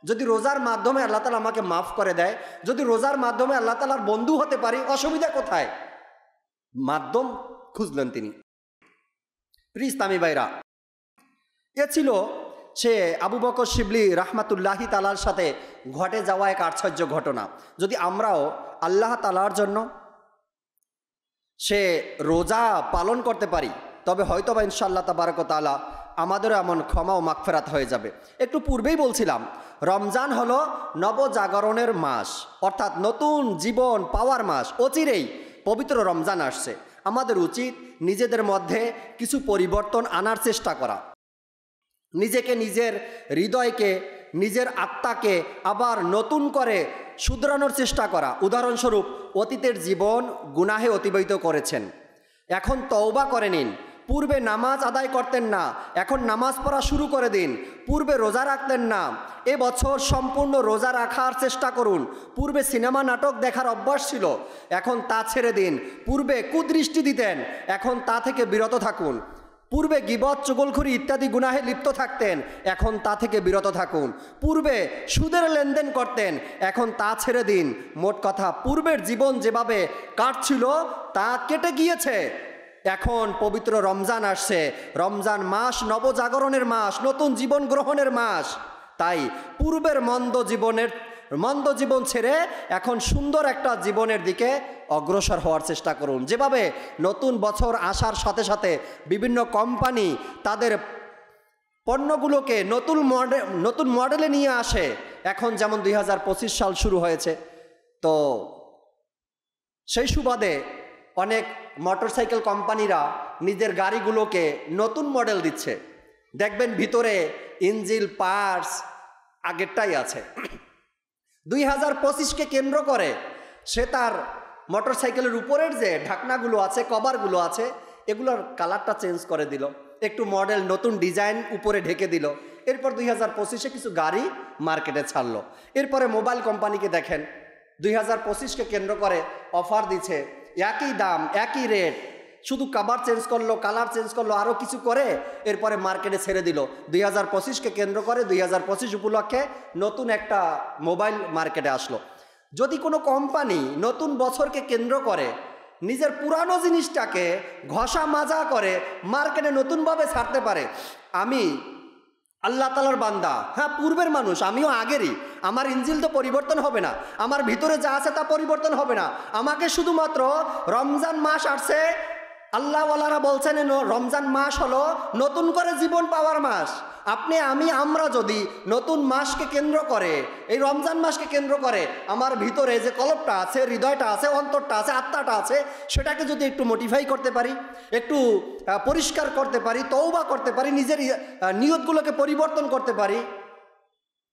যদি রোজার মাধ্যমে আল্লাহ তাআলা আমাকে মাফ করে দেয়, যদি রোজার মাধ্যমে আল্লাহ তাআলার বন্ধু হতে পারি, অসুবিধা কোথায়? মাধ্যম খুঁজলেন তিনি। প্রিয় ইসলামী ভাইরা, এ ছিল সে আবু বকর শিবলি রাহমাতুল্লাহি তাআলার সাথে ঘটে যাওয়া এক আশ্চর্য ঘটনা। যদি আমরাও আল্লাহ তাআলার জন্য সে রোজা পালন করতে পারি, তবে হয়তো বা ইনশাআল্লাহ তাবারক ওয়া তাআলা আমাদেরও এমন ক্ষমা ও মাগফিরাত হয়ে যাবে। একটু পূর্বেই বলছিলাম রমজান হলো নবজাগরণের মাস, অর্থাৎ নতুন জীবন পাওয়ার মাস। অচিরেই পবিত্র রমজান আসছে। আমাদের উচিত নিজেদের মধ্যে কিছু পরিবর্তন আনার চেষ্টা করা, নিজেকে, নিজের হৃদয়কে, নিজের আত্মাকে আবার নতুন করে শুধরানোর চেষ্টা করা। উদাহরণস্বরূপ, অতীতের জীবন গুনাহে অতিবাহিত করেছেন, এখন তওবা করে নিন। পূর্বে নামাজ আদায় করতেন না, এখন নামাজ পড়া শুরু করে দিন। পূর্বে রোজা রাখতেন না, এবছর সম্পূর্ণ রোজা রাখার চেষ্টা করুন। পূর্বে সিনেমা নাটক দেখার অভ্যাস ছিল, এখন তা ছেড়ে দিন। পূর্বে কুদৃষ্টি দিতেন, এখন তা থেকে বিরত থাকুন। পূর্বে গীবত, চুগলখড়ি ইত্যাদি গুনাহে লিপ্ত থাকতেন, এখন তা থেকে বিরত থাকুন। পূর্বে সুদের লেনদেন করতেন, এখন তা ছেড়ে দিন। মোট কথা, পূর্বের জীবন যেভাবে কাটছিল তা কেটে গিয়েছে। এখন পবিত্র রমজান আসছে। রমজান মাস নবজাগরণের মাস, নতুন জীবন গ্রহণের মাস। তাই পূর্বের মন্দ জীবন ছেড়ে এখন সুন্দর একটা জীবনের দিকে অগ্রসর হওয়ার চেষ্টা করুন। যেভাবে নতুন বছর আসার সাথে সাথে বিভিন্ন কোম্পানি তাদের পণ্যগুলোকে নতুন মডেলে নিয়ে আসে। এখন যেমন 2025 সাল শুরু হয়েছে, তো সেই সুবাদে অনেক মোটরসাইকেল কোম্পানিরা নিজের গাড়িগুলোকে নতুন মডেল দিচ্ছে। দেখবেন ভিতরে ইঞ্জিন পার্টস আগেরটাই আছে। 2025কে কেন্দ্র করে সে তার মোটরসাইকেলের উপরের যে ঢাকনাগুলো আছে, কভারগুলো আছে, এগুলোর কালারটা চেঞ্জ করে দিল, একটু মডেল নতুন ডিজাইন উপরে ঢেকে দিল। এরপর 2025-এ কিছু গাড়ি মার্কেটে ছাড়লো। এরপরে মোবাইল কোম্পানিকে দেখেন 2025কে কেন্দ্র করে অফার দিচ্ছে, একই দাম একই রেট, শুধু কভার চেঞ্জ করলো, কালার চেঞ্জ করলো, আরও কিছু করে এরপরে মার্কেটে ছেড়ে দিল। 2025কে কেন্দ্র করে 2025 উপলক্ষে নতুন একটা মোবাইল মার্কেটে আসলো। যদি কোনো কোম্পানি নতুন বছরকে কেন্দ্র করে নিজের পুরানো জিনিসটাকে ঘষা মাজা করে মার্কেটে নতুনভাবে ছাড়তে পারে, আমি আল্লাহ তাআলার বান্দা, হ্যাঁ পূর্বের মানুষ, আমিও আগেরই, আমার ইঞ্জিল তো পরিবর্তন হবে না, আমার ভিতরে যা আছে তা পরিবর্তন হবে না। আমাকে শুধুমাত্র রমজান মাস আসছে, আল্লাহওয়ালারা বলছেন রমজান মাস হলো নতুন করে জীবন পাওয়ার মাস। আপনি, আমি, আমরা যদি নতুন মাসকে কেন্দ্র করে, এই রমজান মাসকে কেন্দ্র করে আমার ভিতরে যে কলবটা আছে, হৃদয়টা আছে, অন্তরটা আছে, আত্মাটা আছে, সেটাকে যদি একটু মডিফাই করতে পারি, একটু পরিষ্কার করতে পারি, তওবা করতে পারি, নিজের নিয়তগুলোকে পরিবর্তন করতে পারি।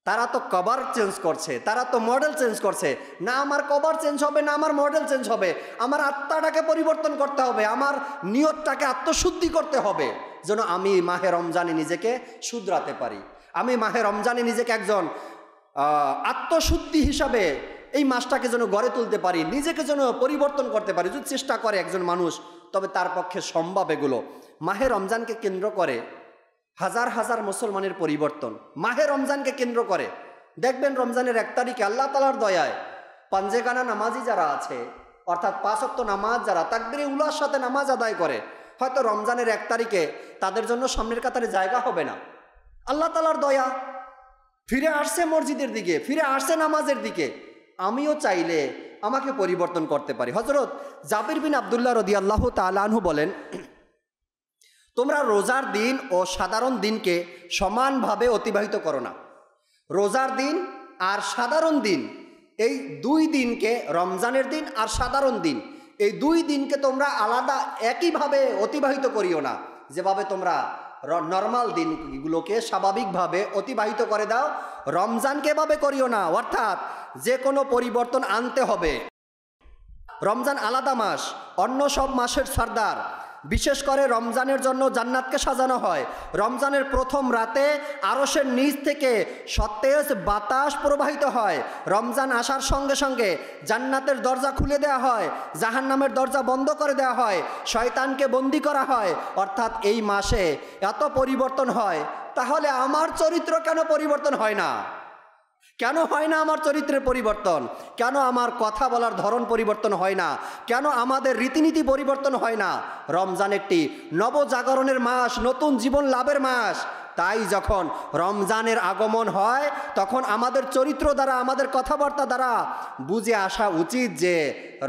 তারা তো কভার চেঞ্জ করছে, তারা তো মডেল চেঞ্জ করছে, না আমার কভার চেঞ্জ হবে, না আমার মডেল চেঞ্জ হবে। আমার আত্মাটাকে পরিবর্তন করতে হবে, আমার নিয়তটাকে আত্মশুদ্ধি করতে হবে, যেন আমি মাহে রমজানে নিজেকে শুধরাতে পারি। আমি মাহে রমজানে নিজেকে একজন আত্মশুদ্ধি হিসাবে এই মাসটাকে যেন গড়ে তুলতে পারি, নিজেকে যেন পরিবর্তন করতে পারি। যদি চেষ্টা করে একজন মানুষ, তবে তার পক্ষে সম্ভব এগুলো। মাহে রমজানকে কেন্দ্র করে হাজার হাজার মুসলমানের পরিবর্তন। মাহে রমজানকে কেন্দ্র করে দেখবেন রমজানের 1 তারিখে আল্লাহ তাআলার দয়ায় পাঞ্জেগানা নামাজি যারা আছে, অর্থাৎ 5 ওয়াক্ত নামাজ যারা তাকবীরে উলার সাথে নামাজ আদায় করে, হয়তো রমজানের 1 তারিখে তাদের জন্য সামনের কাতারে জায়গা হবে না। আল্লাহ তাআলার দয়া, ফিরে আসছে মসজিদের দিকে, ফিরে আসছে নামাজের দিকে। আমিও চাইলে আমাকে পরিবর্তন করতে পারি। হযরত জাবির বিন আব্দুল্লাহ রাদিয়াল্লাহু তাআলা আনহু বলেন, তোমরা রোজার দিন ও সাধারণ দিনকে সমানভাবে অতিবাহিত করো না। রোজার দিন আর সাধারণ দিন, এই 2 দিনকে, রমজানের দিন আর সাধারণ দিন, এই 2 দিনকে তোমরা আলাদা একইভাবে অতিবাহিত করিও না। যেভাবে তোমরা নর্মাল দিনগুলোকে স্বাভাবিকভাবে অতিবাহিত করে দাও, রমজানকে এভাবে করিও না। অর্থাৎ যে কোনো পরিবর্তন আনতে হবে। রমজান আলাদা মাস, অন্য সব মাসের সর্দার। বিশেষ করে রমজানের জন্য জান্নাতকে সাজানো হয়। রমজানের প্রথম রাতে আরশের নিচ থেকে সতেজ বাতাস প্রবাহিত হয়। রমজান আসার সঙ্গে সঙ্গে জান্নাতের দরজা খুলে দেওয়া হয়, জাহান্নামের দরজা বন্ধ করে দেওয়া হয়, শয়তানকে বন্দী করা হয়। অর্থাৎ এই মাসে এত পরিবর্তন হয়, তাহলে আমার চরিত্র কেন পরিবর্তন হয় না? কেন হয় না আমার চরিত্রের পরিবর্তন? কেন আমার কথা বলার ধরন পরিবর্তন হয় না? কেন আমাদের রীতিনীতি পরিবর্তন হয় না? রমজান একটি নবজাগরণের মাস, নতুন জীবন লাভের মাস। তাই যখন রমজানের আগমন হয়, তখন আমাদের চরিত্র দ্বারা, আমাদের কথাবার্তা দ্বারা বুঝে আসা উচিত যে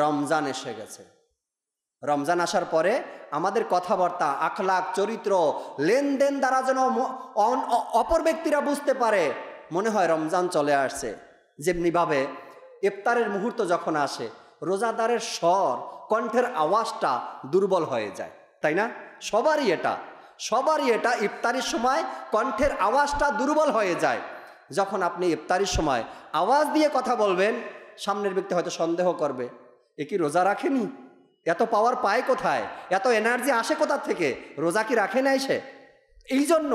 রমজান এসে গেছে। রমজান আসার পরে আমাদের কথাবার্তা, আখলাক, চরিত্র, লেনদেন দ্বারা যেন অপর ব্যক্তিরা বুঝতে পারে মনে হয় রমজান চলে আসছে। যেমনিভাবে ইফতারের মুহূর্ত যখন আসে, রোজাদারের স্বর, কণ্ঠের আওয়াজটা দুর্বল হয়ে যায়, তাই না? সবারই এটা ইফতারির সময় কণ্ঠের আওয়াজটা দুর্বল হয়ে যায়। যখন আপনি ইফতারির সময় আওয়াজ দিয়ে কথা বলবেন, সামনের ব্যক্তি হয়তো সন্দেহ করবে, এ কি রোজা রাখেনি? এত পাওয়ার পায় কোথায়? এত এনার্জি আসে কোথা থেকে? রোজা কি রাখে নাই সে? এই জন্য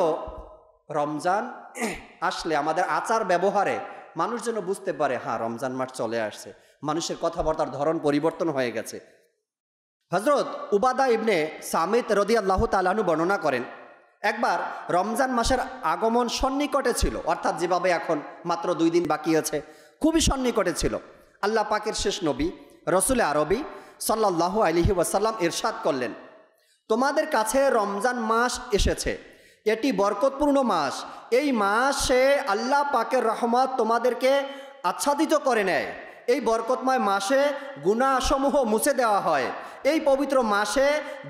রমজান আসলে আমাদের আচার ব্যবহারে মানুষ যেন বুঝতে পারে, হ্যাঁ রমজান মাস চলে আসছে। মানুষের কথাবার্তার ধরন পরিবর্তন হয়ে গেছে। হযরত উবাদা ইবনে সামিত রাদিয়াল্লাহু তাআলা আনহু বর্ণনা করেন, একবার রমজান মাসের আগমন সন্নিকটে ছিল, অর্থাৎ যেভাবে এখন মাত্র 2 দিন বাকি আছে, খুবই সন্নিকটে ছিল। আল্লাহ পাকের শেষ নবী রসুলে আরবি সাল্লাল্লাহু আলাইহি ওয়াসাল্লাম ইরশাদ করলেন, তোমাদের কাছে রমজান মাস এসেছে, এটি বরকতপূর্ণ মাস। এই মাসে আল্লাহ পাকের রহমত তোমাদেরকে আচ্ছাদিত করে নেয়। এই বরকতময় মাসে গুনাহসমূহ মুছে দেওয়া হয়। এই পবিত্র মাসে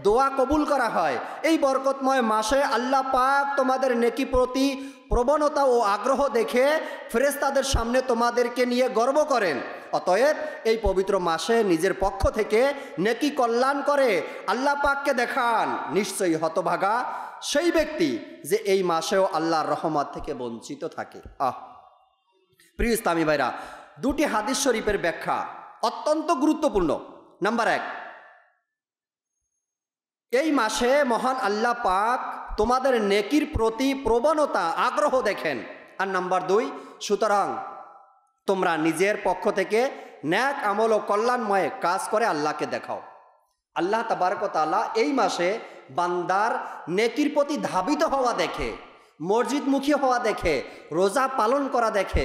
দোয়া কবুল করা হয়। এই বরকতময় মাসে আল্লাহ পাক তোমাদের নেকি প্রতি প্রবণতা ও আগ্রহ দেখে ফেরেশতাদের সামনে তোমাদেরকে নিয়ে গর্ব করেন। অতএব এই পবিত্র মাসে নিজের পক্ষ থেকে নেকি কল্যাণ করে আল্লাহ পাককে দেখান। নিশ্চয়ই হতভাগা সেই ব্যক্তি যে এই মাসেও আল্লাহর রহমত থেকে বঞ্চিত থাকে। প্রিয় ইসলামী ভাইরা, 2টি হাদিস শরীফের ব্যাখ্যা অত্যন্ত গুরুত্বপূর্ণ। নাম্বার 1, এই মাসে মহান আল্লাহ পাক তোমাদের নেকির প্রতি প্রবণতা, আগ্রহ দেখেন। আর নাম্বার 2, সুতরাং তোমরা নিজের পক্ষ থেকে ন্যাক আমল ও কল্যাণময় কাজ করে আল্লাহকে দেখাও। আল্লাহ তাবারক ওয়া তাআলা এই মাসে বান্দার নেকির প্রতি ধাবিত হওয়া দেখে, মসজিদমুখী হওয়া দেখে, রোজা পালন করা দেখে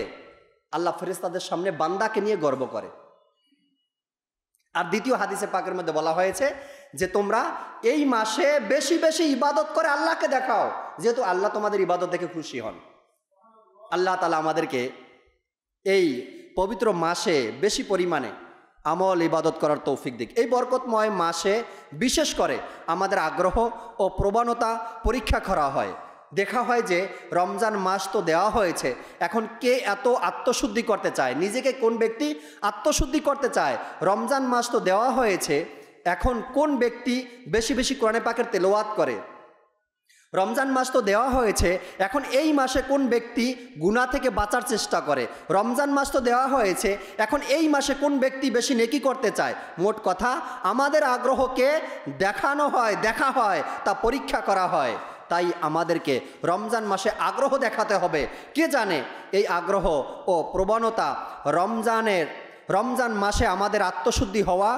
আল্লাহ ফেরেশতাদের সামনে বান্দাকে নিয়ে গর্ব করে। আর দ্বিতীয় হাদিসে পাকের মধ্যে বলা হয়েছে যে তোমরা এই মাসে বেশি বেশি ইবাদত করে আল্লাহকে দেখাও, যেহেতু আল্লাহ তোমাদের ইবাদত দেখে খুশি হন। আল্লাহ তাআলা আমাদেরকে এই পবিত্র মাসে বেশি পরিমাণে আমল ইবাদত করার তৌফিক দিক। এই বরকতময় মাসে বিশেষ করে আমাদের আগ্রহ ও প্রবণতা পরীক্ষা করা হয়। দেখা হয় যে রমজান মাস তো দেওয়া হয়েছে, এখন কে এত আত্মশুদ্ধি করতে চায়, নিজেকে কোন ব্যক্তি আত্মশুদ্ধি করতে চায়। রমজান মাস তো দেওয়া হয়েছে, এখন কোন ব্যক্তি বেশি বেশি কোরআনে পাকের তেলাওয়াত করে। রমজান মাস তো দেওয়া হয়েছে, এখন এই মাসে কোন ব্যক্তি গুনাহ থেকে বাঁচার চেষ্টা করে। রমজান মাস তো দেওয়া হয়েছে, এখন এই মাসে কোন ব্যক্তি বেশি নেকি করতে চায়। মোট কথা আমাদের আগ্রহকে দেখানো হয়, দেখা হয়, তা পরীক্ষা করা হয়। তাই আমাদেরকে রমজান মাসে আগ্রহ দেখাতে হবে। কে জানে এই আগ্রহ ও প্রবণতা রমজান মাসে আমাদের আত্মশুদ্ধি হওয়া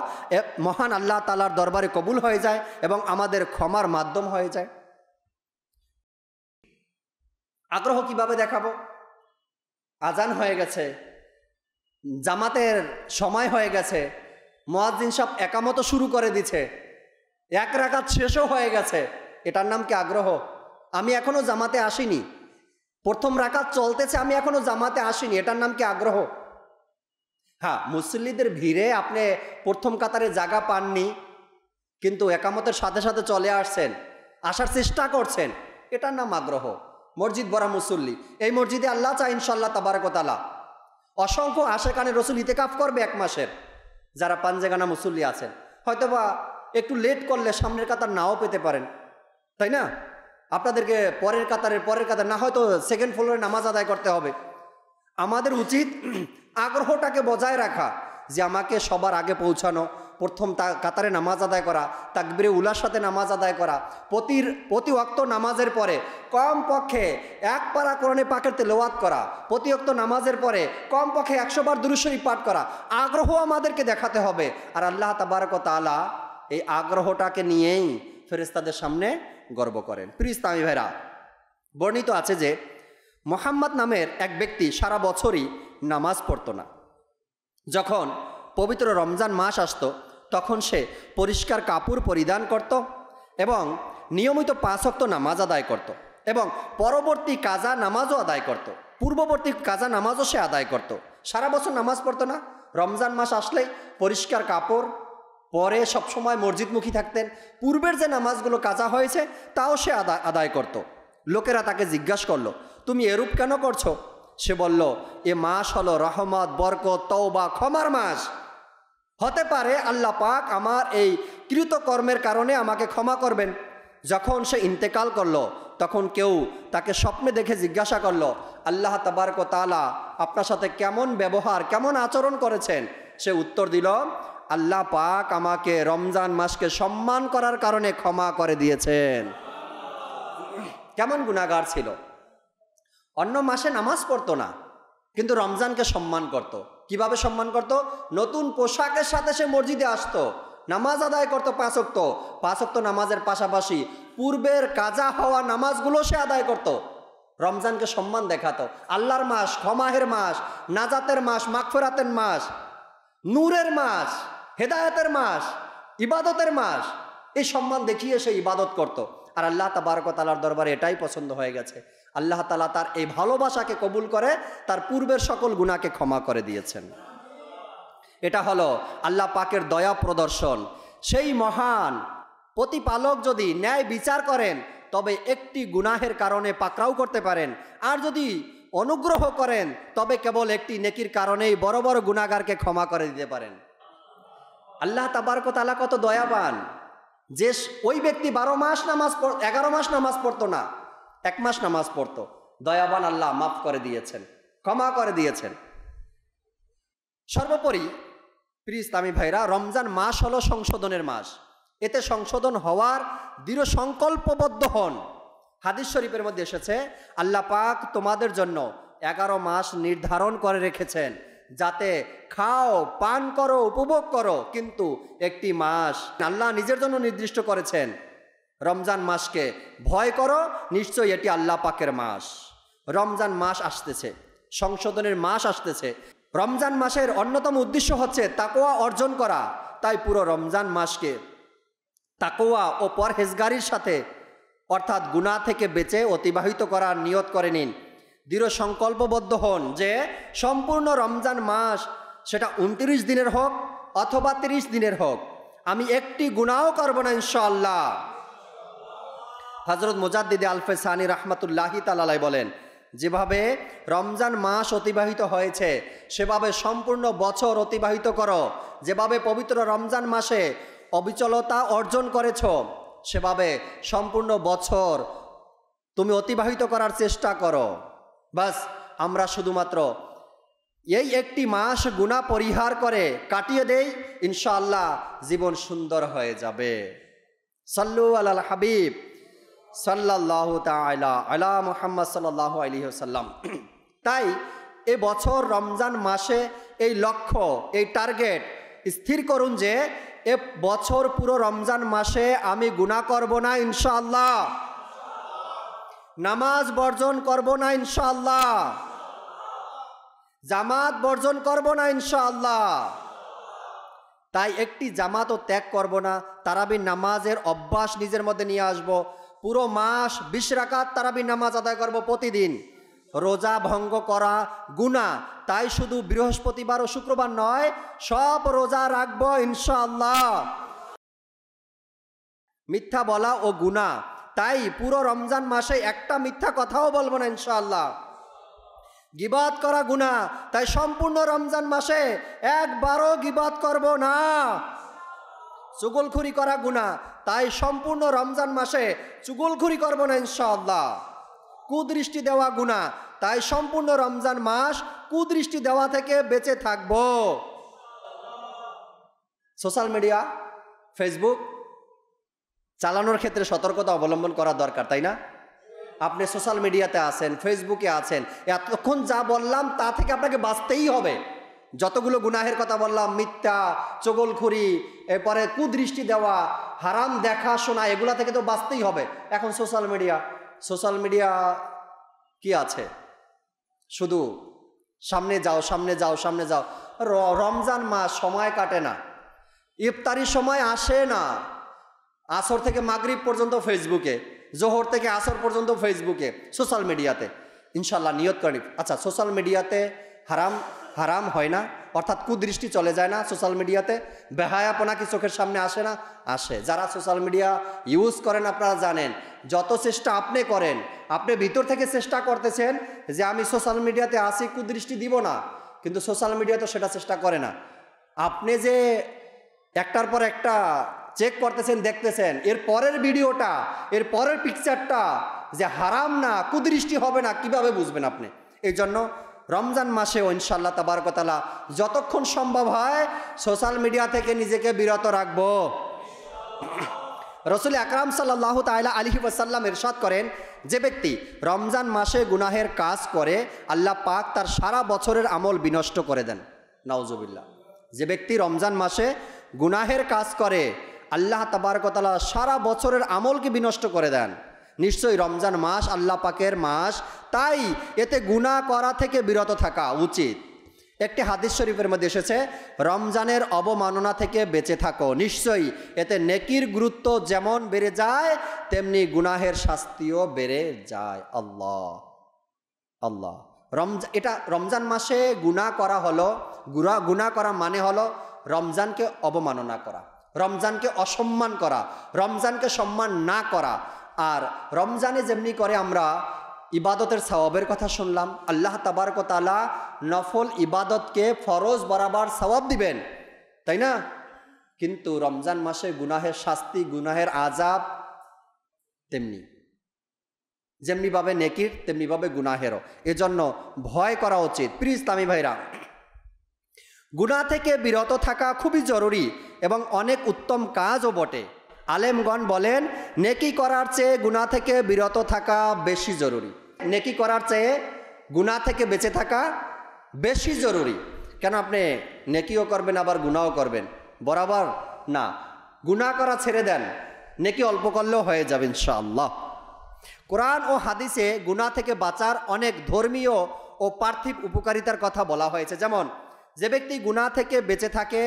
মহান আল্লাহ তাআলার দরবারে কবুল হয়ে যায় এবং আমাদের ক্ষমার মাধ্যম হয়ে যায়। আগ্রহ কিভাবে দেখাবো? আজান হয়ে গেছে, জামাতের সময় হয়ে গেছে, মুয়াজ্জিন সাহেব একামত শুরু করে দিছে, 1 রাকাত শেষও হয়ে গেছে, এটার নাম কি আগ্রহ? আমি এখনো জামাতে আসিনি, 1ম রাকাত চলতেছে, আমি এখনো জামাতে আসিনি, এটার নাম কি আগ্রহ? হ্যাঁ, মুসল্লিদের ভিড়ে আপনি 1ম কাতারে জায়গা পাননি, কিন্তু একামতের সাথে সাথে চলে আসছেন, আসার চেষ্টা করছেন, এটার নাম আগ্রহ। মসজিদ ভরা মুসল্লি, এই মসজিদে আল্লাহ চায় ইনশাআল্লাহ তাবারক ওয়া তাআলা অসংখ্য আশেকানে রসুল ইতিকাফ করবে 1 মাসের। যারা পাঞ্জেগানা মুসল্লি আছেন, হয়তোবা একটু লেট করলে সামনের কাতার নাও পেতে পারেন, তাই না? আপনাদেরকে পরের কাতার না হয়তো 2nd ফ্লোরে নামাজ আদায় করতে হবে। আমাদের উচিত আগ্রহটাকে বজায় রাখা, যে আমাকে সবার আগে পৌঁছানো, 1ম কাতারে নামাজ আদায় করা, তাকবীরে উলার সাথে নামাজ আদায় করা, প্রতি ওয়াক্ত নামাজের পরে কমপক্ষে 1 পারা কোরআনে পাকের তেলাওয়াত করা, প্রতি ওয়াক্ত নামাজের পরে কমপক্ষে 100 বার দুরূদ শরীফ পাঠ করা, আগ্রহ আমাদেরকে দেখাতে হবে। আর আল্লাহ তাবারক ওয়া তাআলা এই আগ্রহটাকে নিয়েই ফেরেশতাদের সামনে গর্ব করেন। প্রিয় ইসলামী ভাইরা, বর্ণিত আছে যে মুহাম্মদ নামের এক ব্যক্তি সারা বছরই নামাজ পড়তো না। যখন পবিত্র রমজান মাস আসতো তখন সে পরিষ্কার কাপড় পরিধান করত এবং নিয়মিত 5 ওয়াক্ত নামাজ আদায় করত এবং পরবর্তী কাজা নামাজও আদায় করত, পূর্ববর্তী কাজা নামাজও সে আদায় করত। সারা বছর নামাজ পড়তো না, রমজান মাস আসলেই পরিষ্কার কাপড় পরে সবসময় মসজিদমুখী থাকতেন। পূর্বের যে নামাজগুলো কাজা হয়েছে তাও সে আদায় করত। লোকেরা তাকে জিজ্ঞাসা করলো, তুমি এরূপ কেন করছো? সে বলল, এ মাস হলো রহমত, বরকত, তওবা, ক্ষমার মাস। হতে পারে আল্লাহ পাক আমার এই কৃতকর্মের কারণে আমাকে ক্ষমা করবেন। যখন সে ইন্তেকাল করলো তখন কেউ তাকে স্বপ্নে দেখে জিজ্ঞাসা করলো, আল্লাহ তাবারক ওয়া তাআলা আপনার সাথে কেমন ব্যবহার, কেমন আচরণ করেছেন? সে উত্তর দিল, আল্লাহ পাক আমাকে রমজান মাসকে সম্মান করার কারণে ক্ষমা করে দিয়েছেন। কেমন গুনাহগার ছিল! অন্য মাসে নামাজ পড়তো না, কিন্তু রমজানকে সম্মান করত। কিভাবে সম্মান করত? নতুন পোশাকের সাথে সে মসজিদে আসতো, নামাজ আদায় করতো 5 ওয়াক্ত নামাজের পাশাপাশি পূর্বের কাজা হওয়া নামাজগুলো সে আদায় করত। রমজানকে সম্মান দেখাতো। আল্লাহর মাস, ক্ষমাহের মাস, নাজাতের মাস, মাগফিরাতের মাস, নূরের মাস, হেদায়েতের মাস, ইবাদতের মাস, এই সম্মান দেখিয়ে সে ইবাদত করত। আর আল্লাহ তাবারক ওয়া তাআলার দরবারে এটাই পছন্দ হয়ে গেছে। আল্লাহ তাআলা তার এই ভালোবাসাকে কবুল করে তার পূর্বের সকল গুনাহকে ক্ষমা করে দিয়েছেন। এটা হলো আল্লাহ পাকের দয়া প্রদর্শন। সেই মহান প্রতিপালক যদি ন্যায় বিচার করেন তবে একটি গুনাহের কারণে পাকড়াও করতে পারেন, আর যদি অনুগ্রহ করেন তবে কেবল একটি নেকির কারণেই বড় বড় গুনাহগারকে ক্ষমা করে দিতে পারেন। আল্লাহ তাবারক ওয়া তাআলা কত দয়াবান যে ওই ব্যক্তি 11 মাস নামাজ পড়তো না, 1 মাস নামাজ পড়তো। দয়াবান আল্লাহ মাফ করে দিয়েছেন, ক্ষমা করে দিয়েছেন। সর্বোপরি প্রিয় ইসলামী ভাইরা, রমজান মাস হলো সংশোধনের মাস। এতে সংশোধন হওয়ার দৃঢ় সংকল্পবদ্ধ হন। হাদিস শরীফের মধ্যে এসেছে, আল্লাহ পাক তোমাদের জন্য 11 মাস নির্ধারণ করে রেখেছেন যাতে খাও, পান করো, উপভোগ করো, কিন্তু একটি মাস আল্লাহ নিজের জন্য নির্দিষ্ট করেছেন। রমজান মাসকে ভয় করো, নিশ্চয়ই এটি আল্লাহ পাকের মাস। রমজান মাস আসতেছে, সংশোধনের মাস আসতেছে। রমজান মাসের অন্যতম উদ্দেশ্য হচ্ছে তাকওয়া অর্জন করা। তাই পুরো রমজান মাসকে তাকওয়া ও পরহেজগারির সাথে, অর্থাৎ গুনাহ থেকে বেঁচে অতিবাহিত করার নিয়ত করে নিন। দৃঢ় সংকল্পবদ্ধ হন যে সম্পূর্ণ রমজান মাস, সেটা 29 দিনের হোক অথবা 30 দিনের হোক, আমি একটি গুনাহও করব না ইনশাআল্লাহ। হযরত মুজাদ্দিদে আলফে সানি রাহমাতুল্লাহি তাআলা আলাইহি বলেন, যেভাবে রমজান মাস অতিবাহিত হয়েছে সেভাবে সম্পূর্ণ বছর অতিবাহিত করো। যেভাবে পবিত্র রমজান মাসে অবিচলতা অর্জন করেছ, সেভাবে সম্পূর্ণ বছর তুমি অতিবাহিত করার চেষ্টা করো। বাস আমরা শুধুমাত্র এই একটি মাস গুনাহ পরিহার করে কাটিয়ে দেই, ইনশাআল্লাহ জীবন সুন্দর হয়ে যাবে। সাল্লু আলাল হাবিব সাল্লাল্লাহু তাআলা আলা মুহাম্মদ সাল্লাল্লাহু আলাইহি ওয়াসাল্লাম। তাই এ বছর রমজান মাসে এই লক্ষ্য, এই টার্গেট স্থির করুন যে এ বছর পুরো রমজান মাসে আমি গুনাহ করব না ইনশাআল্লাহ, নামাজ বর্জন করব না ইনশাআল্লাহ, জামাত বর্জন করব না ইনশাআল্লাহ। তাই একটি জামাতও ত্যাগ করব না। তারাবির নামাজের অভ্যাস নিজের মধ্যে নিয়ে আসব। পুরো মাস 20 রাকাত তারাবির নামাজ আদায় করব প্রতিদিন। রোজা ভঙ্গ করা গুনাহ, তাই শুধু বৃহস্পতিবার ও শুক্রবার নয়, সব রোজা রাখব ইনশাআল্লাহ। মিথ্যা বলা ও গুনাহ, তাই পুরো রমজান মাসে একটা মিথ্যা কথাও বলবো না ইনশাআল্লাহ। গীবাত করা গুনাহ, তাই সম্পূর্ণ রমজান মাসে একবারও গীবাত করব না। চুগলখুরি করা গুনাহ, তাই সম্পূর্ণ রমজান মাসে চুগলখুরি করব না ইনশাআল্লাহ। কুদৃষ্টি দেওয়া গুনাহ, তাই সম্পূর্ণ রমজান মাস কুদৃষ্টি দেওয়া থেকে বেঁচে থাকব। সোশ্যাল মিডিয়া, ফেসবুক চালানোর ক্ষেত্রে সতর্কতা অবলম্বন করা দরকার, তাই না? আপনি সোশ্যাল মিডিয়াতে আছেন, ফেসবুকে আছেন, এতক্ষণ যা বললাম তা থেকে আপনাকে বাঁচতেই হবে। যতগুলো গুনাহের কথা বললাম, মিথ্যা, চগলখুরি, এরপরে কুদৃষ্টি দেওয়া, হারাম দেখা শোনা, এগুলা থেকে তো বাঁচতেই হবে। এখন সোশ্যাল মিডিয়া কি আছে? শুধু সামনে যাও, সামনে যাও, সামনে যাও। রমজান মাস সময় কাটে না, ইফতারির সময় আসে না। আসর থেকে মাগরিব পর্যন্ত ফেসবুকে, জোহর থেকে আসর পর্যন্ত ফেসবুকে, সোশ্যাল মিডিয়াতে। ইনশাল্লাহ নিয়ত করি, আচ্ছা সোশ্যাল মিডিয়াতে হারাম হয় না, অর্থাৎ কুদৃষ্টি চলে যায় না সোশ্যাল মিডিয়াতে? বেহায়াপনা কি চোখের সামনে আসে না? আসে। যারা সোশ্যাল মিডিয়া ইউজ করেন আপনারা জানেন, যত চেষ্টা আপনি করেন, আপনি ভিতর থেকে চেষ্টা করতেছেন যে আমি সোশ্যাল মিডিয়াতে আসি, কুদৃষ্টি দিব না, কিন্তু সোশ্যাল মিডিয়া তো সেটা চেষ্টা করে না। আপনি যে একটার পর একটা চেক করতেছেন, দেখতেছেন, এর পরের ভিডিওটা, এর পরের পিকচারটা যে হারাম না, কুদৃষ্টি হবে না, কিভাবে বুঝবেন আপনি? এই জন্য রমজান মাসে ইনশাআল্লাহ তাবারক ওয়া তাআলা যতক্ষণ সম্ভব হয় সোশ্যাল মিডিয়া থেকে নিজেকে বিরত রাখবো। রাসূল আকরাম সাল্লাল্লাহু তাআলা আলাইহি ওয়াসাল্লাম ইরশাদ করেন, যে ব্যক্তি রমজান মাসে গুনাহের কাজ করে আল্লাহ পাক তার সারা বছরের আমল বিনষ্ট করে দেন। নাউজুবিল্লাহ। যে ব্যক্তি রমজান মাসে গুনাহের কাজ করে আল্লাহ তাবারক ওয়া তাআলা সারা বছরের আমলকে বিনষ্ট করে দেন। নিশ্চয়ই রমজান মাস আল্লাহ পাকের মাস, তাই এতে গুনাহ করা থেকে বিরত থাকা উচিত। একটি হাদিস শরীফের মধ্যে এসেছে, রমজানের অবমাননা থেকে বেঁচে থাকো, নিশ্চয়ই এতে নেকির গুরুত্ব যেমন বেড়ে যায় তেমনি গুনাহের শাস্তিও বেড়ে যায়। আল্লাহ আল্লাহ। এটা রমজান মাসে গুনাহ করা হলো, গুনাহ করা মানে হলো রমজানকে অবমাননা করা, রমজানকে অসম্মান করা, রমজানকে সম্মান না করা। আর রমজানে যেমনি করে আমরা ইবাদতের সওয়াবের কথা শুনলাম, আল্লাহ তাবারক ওয়া তাআলা নফল ইবাদতকে ফরজ বরাবর সওয়াব দিবেন, তাই না? কিন্তু রমজান মাসে গুনাহের শাস্তি, গুনাহের আযাব তেমনি, যেমনিভাবে নেকির তেমনিভাবে গুনাহেরও। এজন্য ভয় করা উচিত। প্রিয় ইসলামী ভাইরা, গুনাহ থেকে বিরত থাকা খুবই জরুরি এবং অনেক উত্তম কাজও বটে। আলেমগণ বলেন, নেকি করার চেয়ে গুনাহ থেকে বিরত থাকা বেশি জরুরি। নেকি করার চেয়ে গুনাহ থেকে বেঁচে থাকা বেশি জরুরি। কেন? আপনি নেকিও করবেন আবার গুনাহও করবেন, বরাবর না। গুনাহ করা ছেড়ে দেন, নেকি অল্প করলেও হয়ে যাবে ইনশাআল্লাহ। কোরআন ও হাদিসে গুনাহ থেকে বাঁচার অনেক ধর্মীয় ও পার্থিব উপকারিতার কথা বলা হয়েছে। যেমন, যে ব্যক্তি গুনাহ থেকে বেঁচে থাকে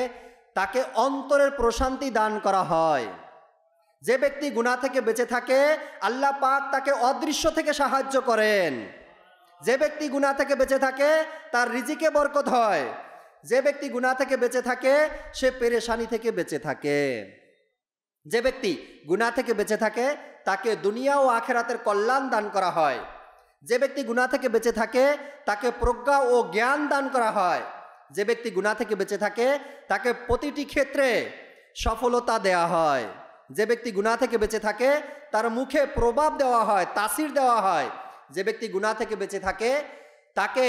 তাকে অন্তরের প্রশান্তি দান করা হয়। যে ব্যক্তি গুনাহ থেকে বেঁচে থাকে আল্লাহ পাক তাকে অদৃশ্য থেকে সাহায্য করেন। যে ব্যক্তি গুনাহ থেকে বেঁচে থাকে তার রিজিকে বরকত হয়। যে ব্যক্তি গুনাহ থেকে বেঁচে থাকে সে পেরেশানি থেকে বেঁচে থাকে। যে ব্যক্তি গুনাহ থেকে বেঁচে থাকে তাকে দুনিয়া ও আখিরাতের কল্যাণ দান করা হয়। যে ব্যক্তি গুনাহ থেকে বেঁচে থাকে তাকে প্রজ্ঞা ও জ্ঞান দান করা হয়। যে ব্যক্তি গুনাহ থেকে বেঁচে থাকে তাকে প্রতিটি ক্ষেত্রে সফলতা দেয়া হয়। যে ব্যক্তি গুনাহ থেকে বেঁচে থাকে তার মুখে প্রভাব দেওয়া হয়, তাসির দেওয়া হয়। যে ব্যক্তি গুনাহ থেকে বেঁচে থাকে তাকে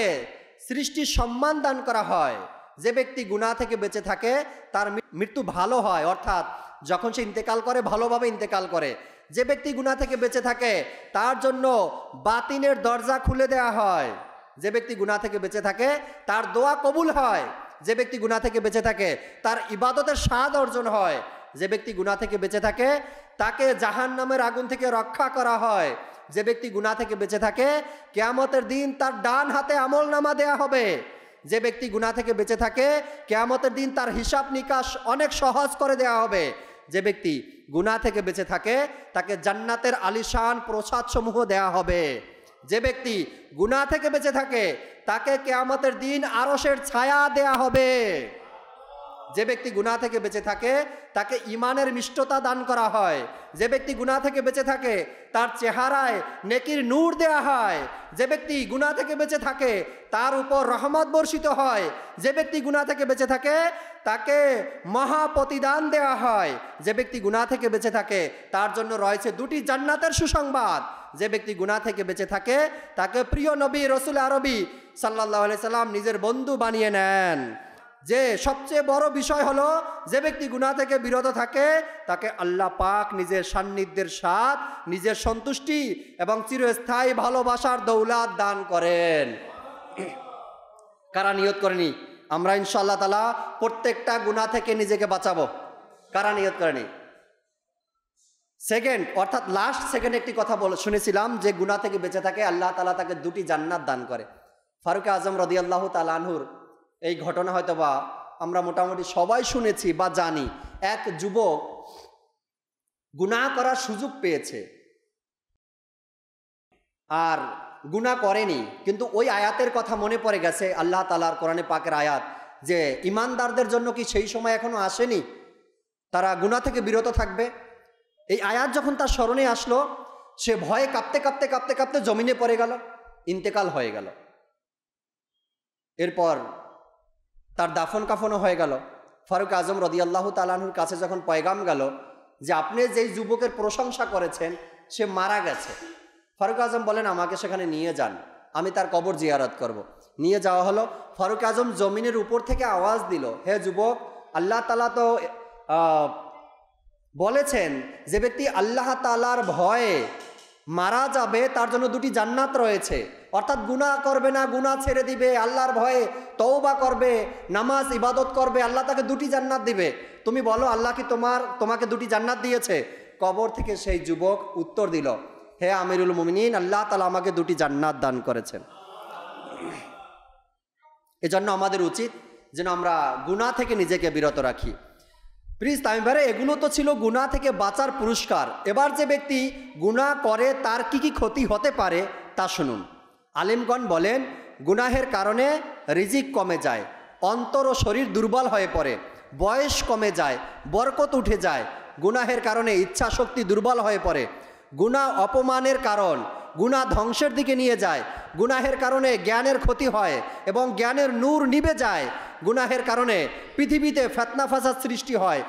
সৃষ্টির সম্মান দান করা হয়। যে ব্যক্তি গুনাহ থেকে বেঁচে থাকে তার মৃত্যু ভালো হয়, অর্থাৎ যখন সে ইন্তেকাল করে ভালোভাবে ইন্তেকাল করে। যে ব্যক্তি গুনাহ থেকে বেঁচে থাকে তার জন্য বাতিনের দরজা খুলে দেওয়া হয়। যে ব্যক্তি গুনাহ থেকে বেঁচে থাকে তার দোয়া কবুল হয়। যে ব্যক্তি গুনাহ থেকে বেঁচে থাকে তার ইবাদতের স্বাদ অর্জন হয়। যে ব্যক্তি গুনাহ থেকে বেঁচে থাকে তাকে জাহান্নামের আগুন থেকে রক্ষা করা হয়। যে ব্যক্তি গুনাহ থেকে বেঁচে থাকে কিয়ামতের দিন তার ডান হাতে আমলনামা দেয়া হবে। যে ব্যক্তি গুনাহ থেকে বেঁচে থাকে কিয়ামতের দিন তার হিসাব নিকাশ অনেক সহজ করে দেয়া হবে। যে ব্যক্তি গুনাহ থেকে বেঁচে থাকে তাকে জান্নাতের আলিশান প্রসাদ সমূহ দেয়া হবে। যে ব্যক্তি গুনাহ থেকে বেঁচে থাকে তাকে কিয়ামতের দিন আরশের ছায়া দেয়া হবে। যে ব্যক্তি গুনাহ থেকে বেঁচে থাকে তাকে ঈমানের মিষ্টতা দান করা হয়। যে ব্যক্তি গুনাহ থেকে বেঁচে থাকে তার চেহারায় নেকির নূর দেয়া হয়। যে ব্যক্তি গুনাহ থেকে বেঁচে থাকে তার উপর রহমত বর্ষিত হয়। যে ব্যক্তি গুনাহ থেকে বেঁচে থাকে তাকে মহা প্রতিদান দেওয়া হয়। যে ব্যক্তি গুনাহ থেকে বেঁচে থাকে তার জন্য রয়েছে দুটি জান্নাতের সুসংবাদ। যে ব্যক্তি গুনাহ থেকে বেঁচে থাকে তাকে প্রিয় নবী রাসূল আরবি সাল্লাল্লাহু আলাইহি সাল্লাম নিজের বন্ধু বানিয়ে নেন। যে সবচেয়ে বড় বিষয় হলো যে ব্যক্তি গুনাহ থেকে বিরত থাকে তাকে আল্লাহ পাক নিজের সান্নিধ্যের স্বাদ, নিজের সন্তুষ্টি এবং চিরস্থায়ী ভালোবাসার দৌলত দান করেন। কারা নিয়ত করেনি আমরা ইনশাআল্লাহ তাআলা প্রত্যেকটা গুনাহ থেকে নিজেকে বাঁচাবো? কারা নিয়ত করেনি? সেকেন্ড, অর্থাৎ লাস্ট সেকেন্ড একটি কথা শুনেছিলাম যে গুনাহ থেকে বেঁচে থাকে আল্লাহ তাআলা তাকে দুটি জান্নাত দান করে। ফারুক আজম রাদিয়াল্লাহু তাআলা আনহুর এই ঘটনা হয়তো বা আমরা মোটামুটি সবাই শুনেছি বা জানি। এক যুবক গুনাহ করার সুযোগ পেয়েছে আর গুনাহ করেনি, কিন্তু ওই আয়াতের কথা মনে পড়ে গেছে, আল্লাহ তাআলার কোরআনে পাকের আয়াত, যে ইমানদারদের জন্য কি সেই সময় এখনো আসেনি, তারা গুনাহ থেকে বিরত থাকবে। এই আয়াত যখন তার স্মরণে আসলো, সে ভয়ে কাঁপতে কাঁপতে কাঁপতে কাঁপতে জমিনে পড়ে গেল, ইন্তেকাল হয়ে গেল। এরপর তার দাফন কাফনও হয়ে গেল। ফারুক আজম রাদিয়াল্লাহু তাআলা আনহুর কাছে যখন পয়গাম গেল যে আপনি যেই যুবকের প্রশংসা করেছেন সে মারা গেছে, ফারুক আজম বলেন আমাকে সেখানে নিয়ে যান, আমি তার কবর জিয়ারত করব। নিয়ে যাওয়া হলো। ফারুক আজম জমিনের উপর থেকে আওয়াজ দিল, হে যুবক, আল্লাহ তাআলা তো বলেছেন যে ব্যক্তি আল্লাহ তাআলার ভয়ে মারা যাবে তার জন্য দুটি জান্নাত রয়েছে, অর্থাৎ গুনাহ করবে না, গুনাহ ছেড়ে দিবে, আল্লাহর ভয়ে তওবা করবে, নামাজ ইবাদত করবে, আল্লাহ তাকে দুটি জান্নাত দিবে। তুমি বলো আল্লাহ কি তোমাকে দুটি জান্নাত দিয়েছে? কবর থেকে সেই যুবক উত্তর দিল, হে আমিরুল মুমিনিন, আল্লাহ তাআলা আমাকে দুটি জান্নাত দান করেছেন। এজন্য আমাদের উচিত যেন আমরা গুনাহ থেকে নিজেকে বিরত রাখি। প্লিজ তামিম, এগুলো তো ছিল গুনাহ থেকে বাঁচার পুরস্কার। এবার যে ব্যক্তি গুনাহ করে তার কি কি ক্ষতি হতে পারে তা শুনুন। আলিমগণ বলেন, গুনাহের কারণে রিজিক কমে যায়, অন্তর ও শরীর দুর্বল হয়ে পড়ে, বয়স কমে যায়, বরকত উঠে যায়। গুনাহের কারণে ইচ্ছা শক্তি দুর্বল হয়ে পড়ে। গুনাহ অপমানের কারণ, গুনাহ ধ্বংসের দিকে নিয়ে যায়। গুনাহের কারণে জ্ঞানের ক্ষতি হয় এবং জ্ঞানের নূর নিভে যায়। গুনাহের কারণে পৃথিবীতে ফিতনা ফাসাদ সৃষ্টি হয়,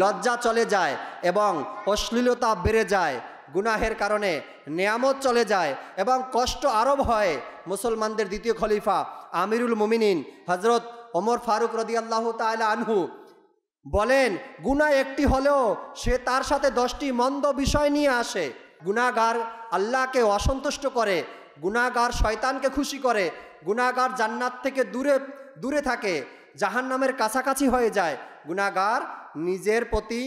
লজ্জা চলে যায় এবং অশ্লীলতা বেড়ে যায়। গুনাহের কারণে নেয়ামত চলে যায় এবং কষ্ট আরোপ হয়। মুসলমানদের দ্বিতীয় খলিফা আমিরুল মুমিনিন হযরত ওমর ফারুক রাদিয়াল্লাহু তাআলা আনহু বলেন, গুনাহ একটি হলেও সে তার সাথে 10টি মন্দ বিষয় নিয়ে আসে। গুনাহগার আল্লাহকে অসন্তুষ্ট করে, গুনাহগার শয়তানকে খুশি করে, গুনাহগার জান্নাত থেকে দূরে থাকে, জাহান্নামের কাছাকাছি হয়ে যায়। গুনাহগার নিজের প্রতি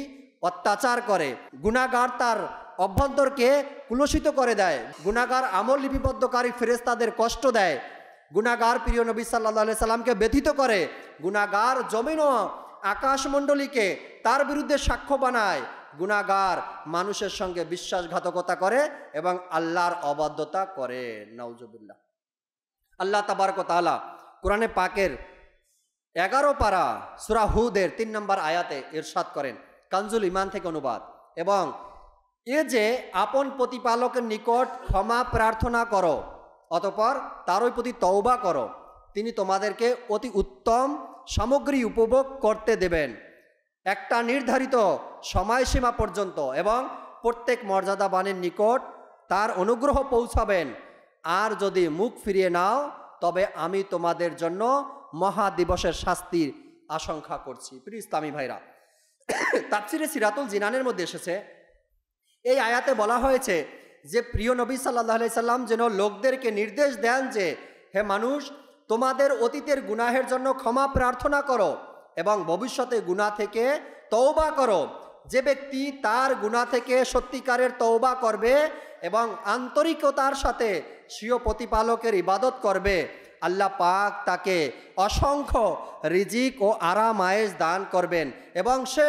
অত্যাচার করে, গুনাহগার তার অভ্যন্তরকে কুলসিত করে দেয়, গুনাহগার আমল লিপিবদ্ধকারী ফেরেশতাদের কষ্ট দেয়, গুনাহগার প্রিয় নবী সাল্লাল্লাহু আলাইহি সাল্লামকে ব্যথিত করে, গুনাহগার জমিন ও আকাশমণ্ডলীকে তার বিরুদ্ধে সাক্ষ্য বানায়, গুনাহগার মানুষের সঙ্গে বিশ্বাসঘাতকতা করে এবং আল্লাহর অবাধ্যতা করে। নাউজুবিল্লাহ। আল্লাহ তাবারক ওয়া তাআলা কোরআনে পাকের 11 পারা সূরা হুদের 3 নম্বর আয়াতে ইরশাদ করেন, কানজুল ঈমান থেকে অনুবাদ, এবং এ যে আপন প্রতিপালকের নিকট ক্ষমা প্রার্থনা করো, অতঃপর তারই প্রতি তওবা করো, তিনি তোমাদেরকে অতি উত্তম সামগ্রী উপভোগ করতে দেবেন একটা নির্ধারিত সময়সীমা পর্যন্ত, এবং প্রত্যেক মর্যাদাবানের নিকট তার অনুগ্রহ পৌঁছাবেন। আর যদি মুখ ফিরিয়ে নাও তবে আমি তোমাদের জন্য মহাদিবসের শাস্তির আশঙ্কা করছি। প্রিয় ইসলামী ভাইরা, তাফসিরে সিরাতুল জিনানের মধ্যে এসেছে, এই আয়াতে বলা হয়েছে যে প্রিয় নবী সাল্লাল্লাহু আলাইহি সাল্লাম যেন লোকদেরকে নির্দেশ দেন যে, হে মানুষ, তোমাদের অতীতের গুনাহের জন্য ক্ষমা প্রার্থনা করো এবং ভবিষ্যতে গুনাহ থেকে তওবা করো। যে ব্যক্তি তার গুনাহ থেকে সত্যিকারের তওবা করবে এবং আন্তরিকতার সাথে স্বীয় প্রতিপালকের ইবাদত করবে, আল্লাহ পাক তাকে অসংখ্য রিজিক ও আরাম আয়েশ দান করবেন এবং সে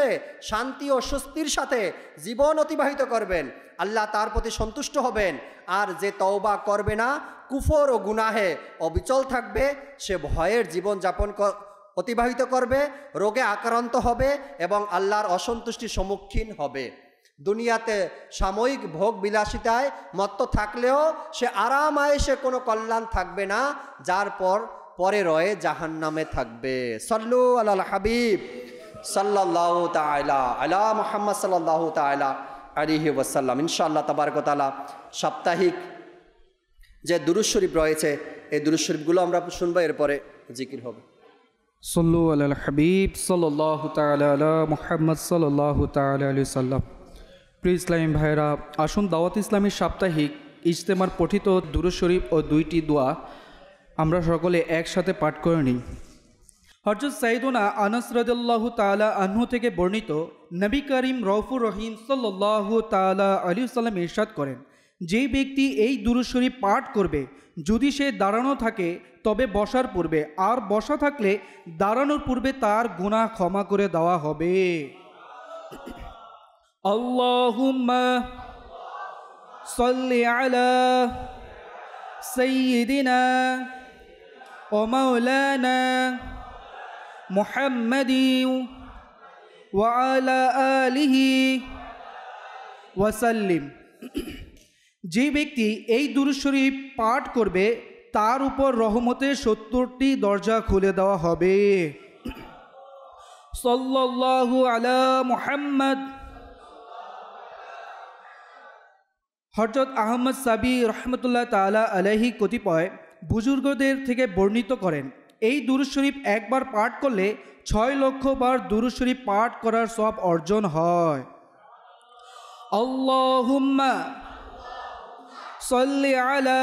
শান্তি ও স্বস্তির সাথে জীবন অতিবাহিত করবেন। আল্লাহ তার প্রতি সন্তুষ্ট হবেন। আর যে তওবা করবে না, কুফর ও গুনাহে অবিচল থাকবে, সে ভয়ের জীবন যাপন অতিবাহিত করবে, রোগে আক্রান্ত হবে এবং আল্লাহর অসন্তুষ্টির সম্মুখীন হবে। দুনিয়াতে সাময়িক ভোগ বিলাসিতায় মত্ত থাকলেও সে আরাম আয়েশে কোনো কল্যাণ থাকবে না, যার পরে রয়ে জাহান্নামে থাকবে। সাল্লু আলাল হাবিব সাল্লাল্লাহু তাআলা আলা মুহাম্মদ সাল্লাল্লাহু তাআলা আলাইহি ওয়াসাল্লাম। ইনশাআল্লাহ তাবারক ওয়া তাআলা সাপ্তাহিক যে দুরূদ শরীফ রয়েছে, এই দুরূদ শরীফগুলো আমরা শুনবো, এরপরে জিকির হবে। সল্লু আলাল হাবিব সাল্লাল্লাহু তাআলা আলা মুহাম্মদ সাল্লাল্লাহু তাআলা আলাইহি ওয়াসাল্লাম। প্রিয় ইসলামী ভাইরা, আসুন দাওয়াত ইসলামী সাপ্তাহিক ইজতেমার পঠিত দুরূদ শরীফ ও 2টি দোয়া আমরা সকলে একসাথে পাঠ করে নিই। হযরত সাইয়েদুনা আনাস রাদিয়াল্লাহু তাআলা আনহু থেকে বর্ণিত, নবী করিম রউফুর রহিম সাল্লাল্লাহু তাআলা আলাইহি ওয়াসাল্লাম ইরশাদ করেন, যেই ব্যক্তি এই দুরূদ শরীফ পাঠ করবে, যদি সে দাঁড়ানো থাকে তবে বসার পূর্বে, আর বসা থাকলে দাঁড়ানোর পূর্বে তার গুনাহ ক্ষমা করে দেওয়া হবে। আল্লাহুম্মা সাল্লি আলা সাইয়্যিদিনা ওয়া মাওলানা মুহাম্মাদিন ওয়া আলা আলিহি ওয়াসাল্লিম। যে ব্যক্তি এই দুরূদ শরীফ পাঠ করবে তার উপর রহমতের 70টি দরজা খুলে দেওয়া হবে। সাল্লাল্লাহু আলা মুহাম্মদ। হযরত আহমদ সাবি রহমতুল্লাহ তাআলা আলাইহি কতিপয় বুজুর্গদের থেকে বর্ণিত করেন, এই দুরূদ শরীফ একবার পাঠ করলে 6 লক্ষ বার দুরূদ শরীফ পাঠ করার সওয়াব অর্জন হয়। আল্লাহুম্মা সাল্লি আলা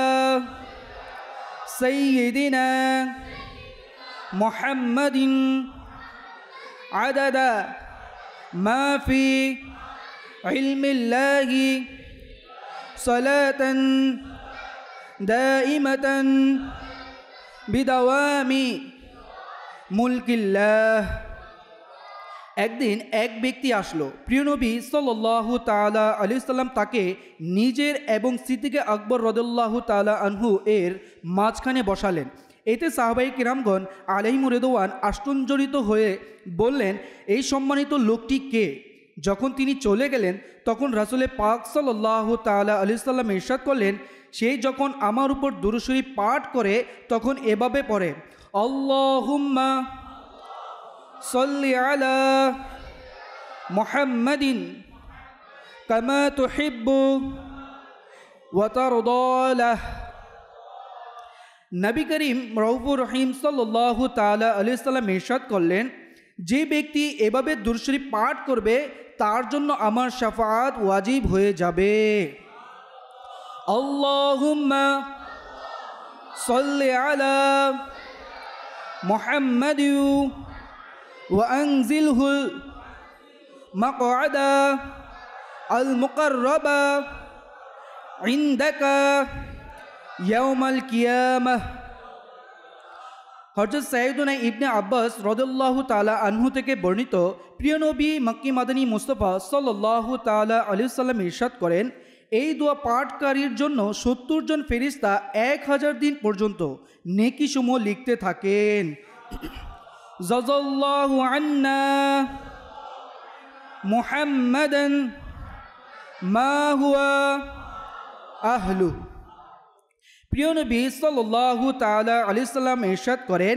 সাইয়্যিদিনা মুহাম্মাদিন আদাদা মা ফি ইলমিল্লাহি সালাতান দাইমাতান বিদাওয়ামি মুলকিল্লাহ। একদিন এক ব্যক্তি আসলো, প্রিয় নবী সাল্লাল্লাহু তাআলা আলাইহি সাল্লাম তাকে নিজের এবং সিদ্দিকে আকবর রাদিয়াল্লাহু তাআলা আনহু এর মাঝখানে বসালেন। এতে সাহাবায়ে কিরামগণ আলাইহিমুর রিদওয়ান আশ্চর্যজনিত হয়ে বললেন, এই সম্মানিত লোকটি কে? যখন তিনি চলে গেলেন তখন রাসূল পাক সাল্লাল্লাহু তাআলা আলাইহি সাল্লাম ইরশাদ করলেন, সে যখন আমার উপর দুরূদ শরীফ পাঠ করে তখন এভাবে পড়ে, আল্লাহুম্মা সাল্লি আলা মুহাম্মাদিন কামা তুহিব্বু ওয়া তারদা। নবী করিম রউফুর রহিম সাল্লাল্লাহু তাআলা আলাইহি সাল্লাম ইরশাদ করলেন, যে ব্যক্তি এভাবে দুরূদ শরীফ পাঠ করবে তার জন্য আমার শাফাআত ওয়াজিব হয়ে যাবে। আল্লাহুম্মা সাল্লি আলা মুহাম্মাদিন ওয়া আনজিলহুল মাকআদা আল মুকাররাবা ইনদাকা ইয়াউমাল কিয়ামাহ। হযরত সাইয়্যিদুনা ইবনে আব্বাস রাদিয়াল্লাহু তাআলা আনহু থেকে বর্ণিত, প্রিয় নবী মক্কি মাদানী মুস্তাফা সাল্লাল্লাহু তাআলা আলাইহি সাল্লাম ইরশাদ করেন, এই দোয়া পাঠকারীর জন্য 70 জন ফেরেশতা 1000 দিন পর্যন্ত নেকি সমূহ লিখতে থাকেন। জাযাল্লাহু আন্না মুহাম্মাদান মা হুয়া আহলু। প্রিয় নবী সাল্লাল্লাহু তাআলা আলাইহি সাল্লাম ইরশাদ করেন,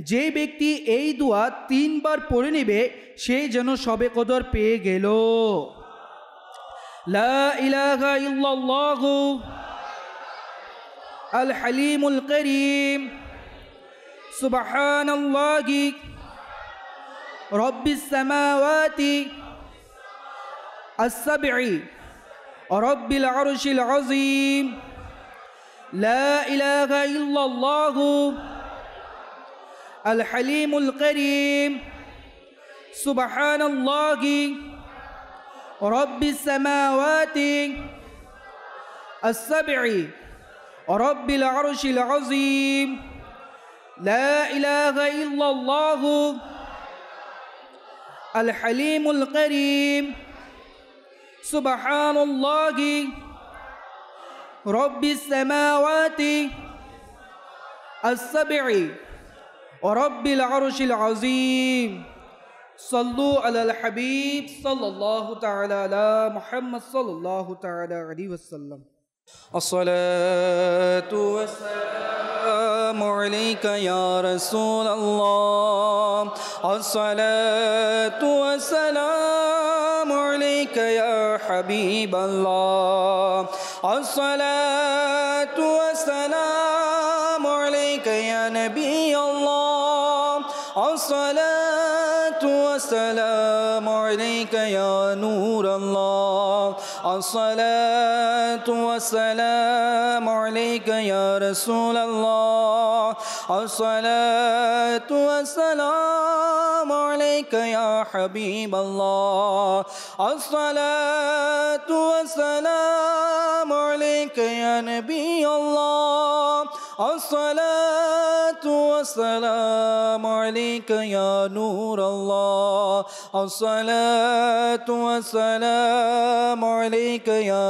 যে ব্যক্তি এই দোয়া 3 বার পড়ে নেবে সে যেন শবে কদর পেয়ে গেল। লা ইলাহা ইল্লাল্লাহু আল হালিমুল কারীম সুবহানাল্লাহি রব্বিস সামাওয়াতি আস-সাবঈ রব্বিল আরশিল আযীম। لا إله إلا الله الحليم الكريم سبحان الله رب السماوات السبع رب العرش العظيم. لا إله إلا الله الحليم الكريم سبحان الله رب السماوات السبع ورب العرش العظيم. صلوا على الحبيب صلى الله تعالى على محمد صلى الله تعالى عليه وسلم. الصلاة والسلام عليك يا رسول الله. الصلاة والسلام عليك يا حبيب الله. الصلاة والسلام عليك يا نبي الله. الصلاة والسلام عليك يا نور الله. الصلاة والسلام عليك يا رسول الله. الصلاة والسلام عليك يا حبيب الله. الصلاة والسلام عليك يا نبي الله. الصلاة والسلام عليك يا نور الله. الصلاة والسلام عليك يا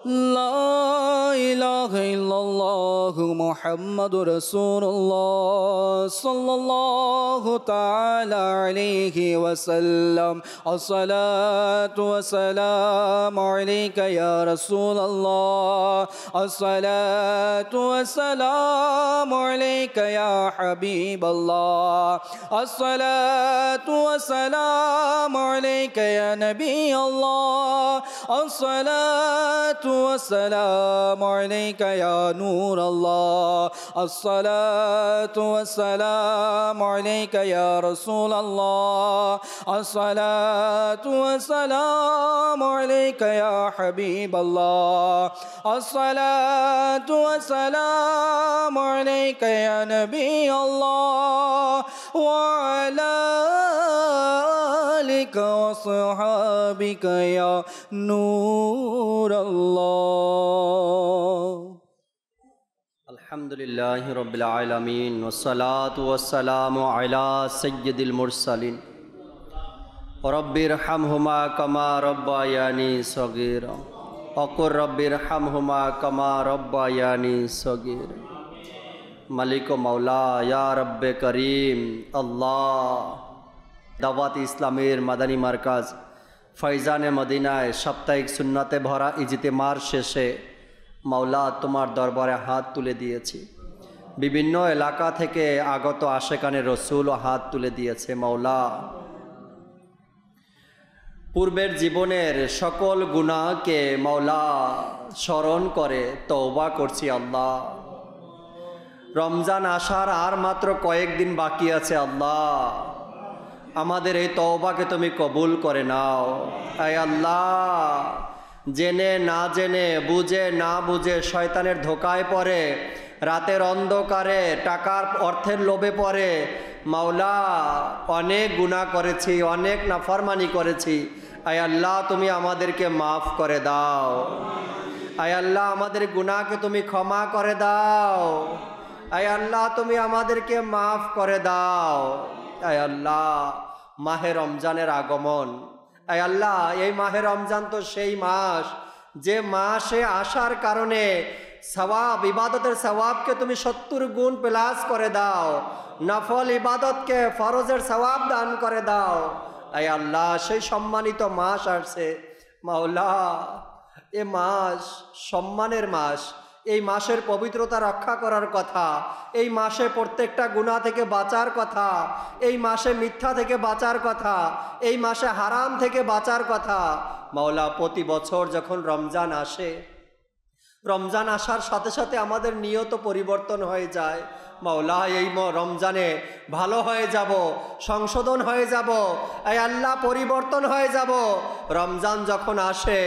لا إله إلا الله محمد رسول الله صلى الله تعالى عليه وسلم الصلاة والسلام عليك يا رسول الله الصلاة والسلام عليك يا حبيب الله الصلاة والسلام عليك يا نبي الله الصلاة والسلام عليك يا نور الله الصلاة والسلام عليك يا رسول الله الصلاة والسلام عليك يا حبيب الله الصلاة والسلام عليك يا نبي الله وعلى آلك وصحابك يا نور الله الحمد لله رب العالمين والصلاة والسلام على سيد المرسلين رب ارحمهما كما ربياني صغيرا وقل رب ارحمهما كما ربياني صغيرا مالك مولا يا رب كريم الله দাওয়াত ইসলামের মাদানী মার্কাজ ফয়জানে মদিনায় সাপ্তাহিক সুন্নাতে ভরা ইজতেমার শেষে মাওলা তোমার দরবারে হাত তুলে দিয়েছি। বিভিন্ন এলাকা থেকে আগত আশেকানে রসুলও হাত তুলে দিয়েছে। মাওলা পূর্বের জীবনের সকল গুনাহকে মাওলা স্মরণ করে তওবা করছি। আল্লাহ রমজান আসার আর মাত্র কয়েকদিন বাকি আছে। আল্লাহ আমাদের এই তওবাকে তুমি কবুল করে নাও। আয় আল্লাহ জেনে না জেনে বুঝে না বুঝে শয়তানের ধোকায় পড়ে রাতের অন্ধকারে টাকার অর্থের লোভে পড়ে মাওলা অনেক গুনাহ করেছি, অনেক নাফরমানি করেছি। আয় আল্লাহ তুমি আমাদেরকে মাফ করে দাও। আয় আল্লাহ আমাদের গুনাহকে তুমি ক্ষমা করে দাও। আয় আল্লাহ তুমি আমাদেরকে মাফ করে দাও। আয় আল্লাহ মাহে রমজানের আগমন। আয় আল্লাহ এই মাহে রমজান তো সেই মাস যে মাসে আসার কারণে সওয়াব ইবাদতের সওয়াবকে তুমি 70 গুণ প্লাস করে দাও, নফল ইবাদতকে ফরজের সওয়াব দান করে দাও। আয় আল্লাহ সেই সম্মানিত মাস আসছে মাওলা, এ মাস সম্মানের মাস। এই মাসের পবিত্রতা রক্ষা করার কথা, এই মাসে প্রত্যেকটা গুনাহ থেকে বাঁচার কথা, এই মাসে মিথ্যা থেকে বাঁচার কথা, এই মাসে হারাম থেকে বাঁচার কথা। মাওলা প্রতি বছর যখন রমজান আসে, রমজান আসার সাথে সাথে আমাদের নিয়ত পরিবর্তন হয়ে যায়। মাওলা এই রমজানে ভালো হয়ে যাব, সংশোধন হয়ে যাব, এই আল্লাহ পরিবর্তন হয়ে যাব। রমজান যখন আসে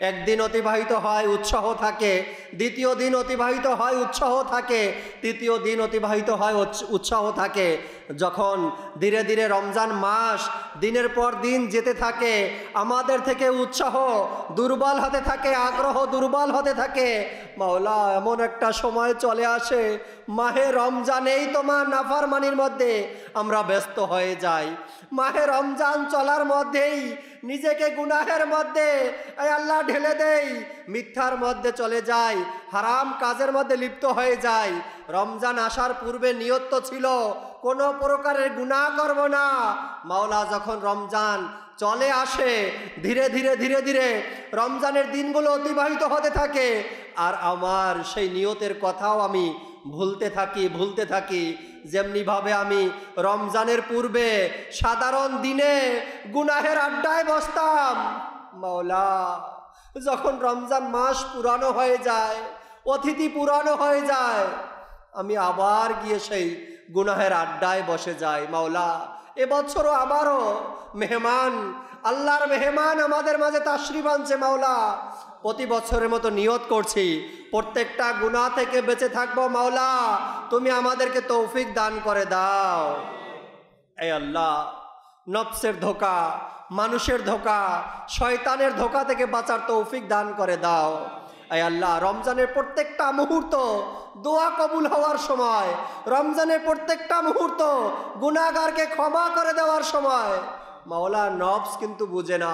একদিন অতিবাহিত হয় উৎসাহ থাকে, দ্বিতীয় দিন অতিবাহিত হয় উৎসাহ থাকে, তৃতীয় দিন অতিবাহিত হয় উৎসাহ থাকে। যখন ধীরে ধীরে রমজান মাস দিনের পর দিন যেতে থাকে, আমাদের থেকে উৎসাহ দুর্বল হতে থাকে, আগ্রহ দুর্বল হতে থাকে। মাওলা এমন একটা সময় চলে আসে মাহে রমজানেই তোমার নাফরমানির মধ্যে আমরা ব্যস্ত হয়ে যাই। মাহে রমজান চলার মধ্যেই নিজেকে গুনাহের মধ্যে আয় আল্লাহ ঢেলে দেই, মিথ্যার মধ্যে চলে যায়, হারাম কাজের মধ্যে লিপ্ত হয়ে যায়। রমজান আসার পূর্বে নিয়ত তো ছিল কোনো প্রকারের গুনাহ করব না। মাওলা যখন রমজান চলে আসে ধীরে ধীরে ধীরে ধীরে রমজানের দিনগুলো অতিবাহিত হতে থাকে, আর আমার সেই নিয়তের কথাও আমি ভুলতে থাকি। যেমনিভাবে আমি রমজানের পূর্বে সাধারণ দিনে গুনাহের আড্ডায় বসতাম, মাওলা যখন রমজান মাস পুরানো হয়ে যায়, অতিথি পুরানো হয়ে যায়, আমি আবার গিয়ে সেই গুনাহের আড্ডায় বসে যাই। মাওলা এবছরও আবারও মেহমান, আল্লাহর মেহমান আমাদের মাঝে তাশরিফ আনছে। মাওলা প্রতি বছরের মতো নিয়ত করছি প্রত্যেকটা গুনাহ থেকে বেঁচে থাকবো। মাওলা তুমি আমাদেরকে তৌফিক দান করে দাও। এই আল্লাহ নফসের ধোকা, মানুষের ধোকা, শয়তানের ধোকা থেকে বাঁচার তৌফিক দান করে দাও। এই আল্লাহ রমজানের প্রত্যেকটা মুহূর্ত দোয়া কবুল হওয়ার সময়, রমজানের প্রত্যেকটা মুহূর্ত গুনাহগারকে ক্ষমা করে দেওয়ার সময়, মাওলা নফস কিন্তু বুঝে না,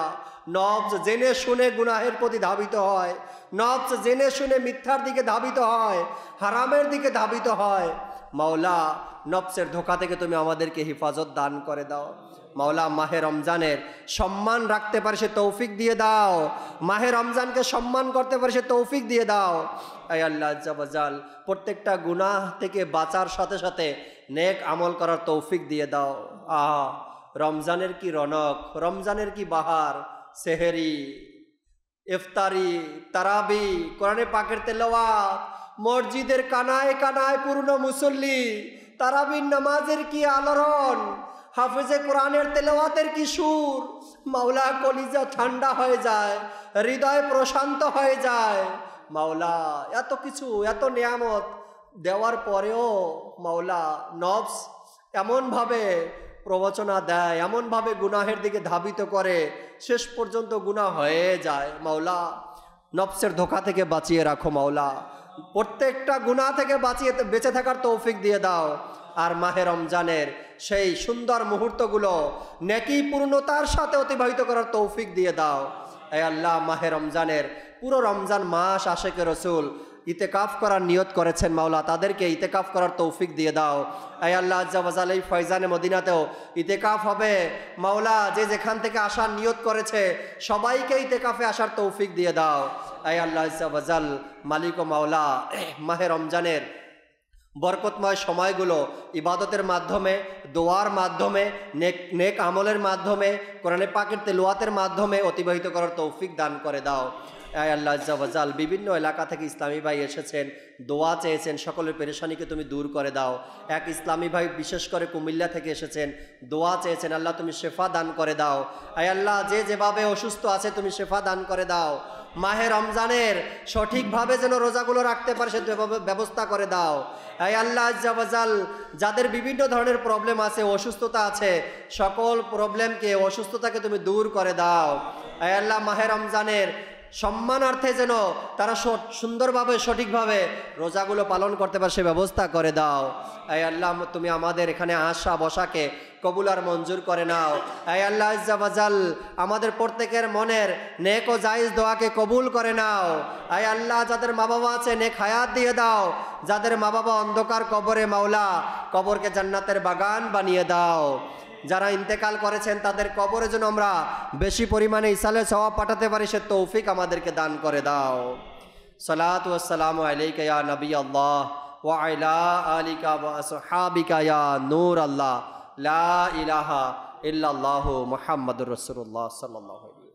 নফস জেনে শুনে গুনাহের প্রতি ধাবিত হয়, নফস জেনে শুনে মিথ্যার দিকে ধাবিত হয়, হারামের দিকে ধাবিত হয়। মাওলা নফসের ধোঁকা থেকে তুমি আমাদেরকে হেফাজত দান করে দাও। মাওলা মাহে রমজানের সম্মান রাখতে পারে সে তৌফিক দিয়ে দাও, মাহে রমজানকে সম্মান করতে পারে সে তৌফিক দিয়ে দাও। আয় আল্লাহ আজ্জা ওয়াজাল, প্রত্যেকটা গুনাহ থেকে বাঁচার সাথে সাথে নেক আমল করার তৌফিক দিয়ে দাও। আহা, রমজানের কি রনক, রমজানের কি বাহার! সেহেরি, ইফতারি, তারাবি, কোরআনে পাকের তেলাওয়াত, মসজিদের কানায় কানায় পূর্ণ মুসল্লি, তারাবির নামাজের কি আলোড়ন, হাফেজে কোরআনের তেলাওয়াতের কি সুর! মাওলা কলিজা ঠান্ডা হয়ে যায়, হৃদয় প্রশান্ত হয়ে যায়। মাওলা এত কিছু, এত নিয়ামত দেওয়ার পরেও মাওলা নফস এমনভাবে প্রবচনা দেয়, এমনভাবে গুনাহের দিকে ধাবিত করে, শেষ পর্যন্ত গুনাহ হয়ে যায়। মাওলা নফসের ধোঁকা থেকে বাঁচিয়ে রাখো মাওলা, প্রত্যেকটা গুনাহ থেকে বেঁচে থাকার তৌফিক দিয়ে দাও। আর মাহে রমজানের সেই সুন্দর মুহূর্তগুলো নেকি পূর্ণতার সাথে অতিবাহিত করার তৌফিক দিয়ে দাও। এ আল্লাহ, মাহে রমজানের পুরো রমজান মাস আশেকে রসুল ইতেকাফ করার নিয়ত করেছেন মাওলা, তাদেরকে ইতেকাফ করার তৌফিক দিয়ে দাও। আয় আল্লাহ আজ্জা ওয়াজাল, এই ফয়জানে মদিনাতেও ইতেকাফ হবে মাওলা, যে যেখান থেকে আসার নিয়ত করেছে সবাইকে ইতেকাফে আসার তৌফিক দিয়ে দাও। আয় আল্লাহ আজ্জা ওয়াজাল, মালিক ও মাওলা, মাহে রমজানের বরকতময় সময়গুলো ইবাদতের মাধ্যমে, দোয়ার মাধ্যমে, নেক আমলের মাধ্যমে, কোরআনে পাকের তেলাওয়াতের মাধ্যমে অতিবাহিত করার তৌফিক দান করে দাও। আয় আল্লাহ আজ্জা ওয়াজাল, বিভিন্ন এলাকা থেকে ইসলামী ভাই এসেছেন, দোয়া চেয়েছেন, সকলের পেরেশানিকে তুমি দূর করে দাও। এক ইসলামী ভাই বিশেষ করে কুমিল্লা থেকে এসেছেন, দোয়া চেয়েছেন, আল্লাহ তুমি শেফা দান করে দাও। আয় আল্লাহ, যে যেভাবে অসুস্থ আছে তুমি শেফা দান করে দাও। মাহে রমজানের সঠিকভাবে যেন রোজাগুলো রাখতে পারে সে ব্যবস্থা করে দাও। আয় আল্লাহ আজ্জা ওয়াজাল, যাদের বিভিন্ন ধরনের প্রবলেম আছে, অসুস্থতা আছে, সকল প্রবলেমকে, অসুস্থতাকে তুমি দূর করে দাও। আয় আল্লাহ, মাহে রমজানের সম্মানার্থে যেন তারা সুন্দরভাবে সঠিকভাবে রোজাগুলো পালন করতে পারে সে ব্যবস্থা করে দাও। আয় আল্লাহ, তুমি আমাদের এখানে আসা বসাকে কবুল আর মঞ্জুর করে নাও। আয় আল্লাহ আজ্জা ওয়াজাল, আমাদের প্রত্যেকের মনের নেক ও জায়েজ দোয়াকে কবুল করে নাও। আয় আল্লাহ, যাদের মা বাবা আছে নেক হায়াত দিয়ে দাও, যাদের মা বাবা অন্ধকার কবরে মাওলা, কবরকে জান্নাতের বাগান বানিয়ে দাও। যারা ইন্তেকাল করেছেন তাদের কবরে যেন আমরা বেশি পরিমাণে ইসালে সওয়াব পাঠাতে পারি সে তৌফিক আমাদেরকে দান করে দাও। সালাতু ওয়াসসালামু আলাইকা ইয়া নবী আল্লাহ ওয়া আলা আলিকা ওয়া আসহাবিকা ইয়া নূর আল্লাহ, লা ইলাহা ইল্লাল্লাহু মুহাম্মাদুর রাসূলুল্লাহ সাল্লাল্লাহু আলাইহি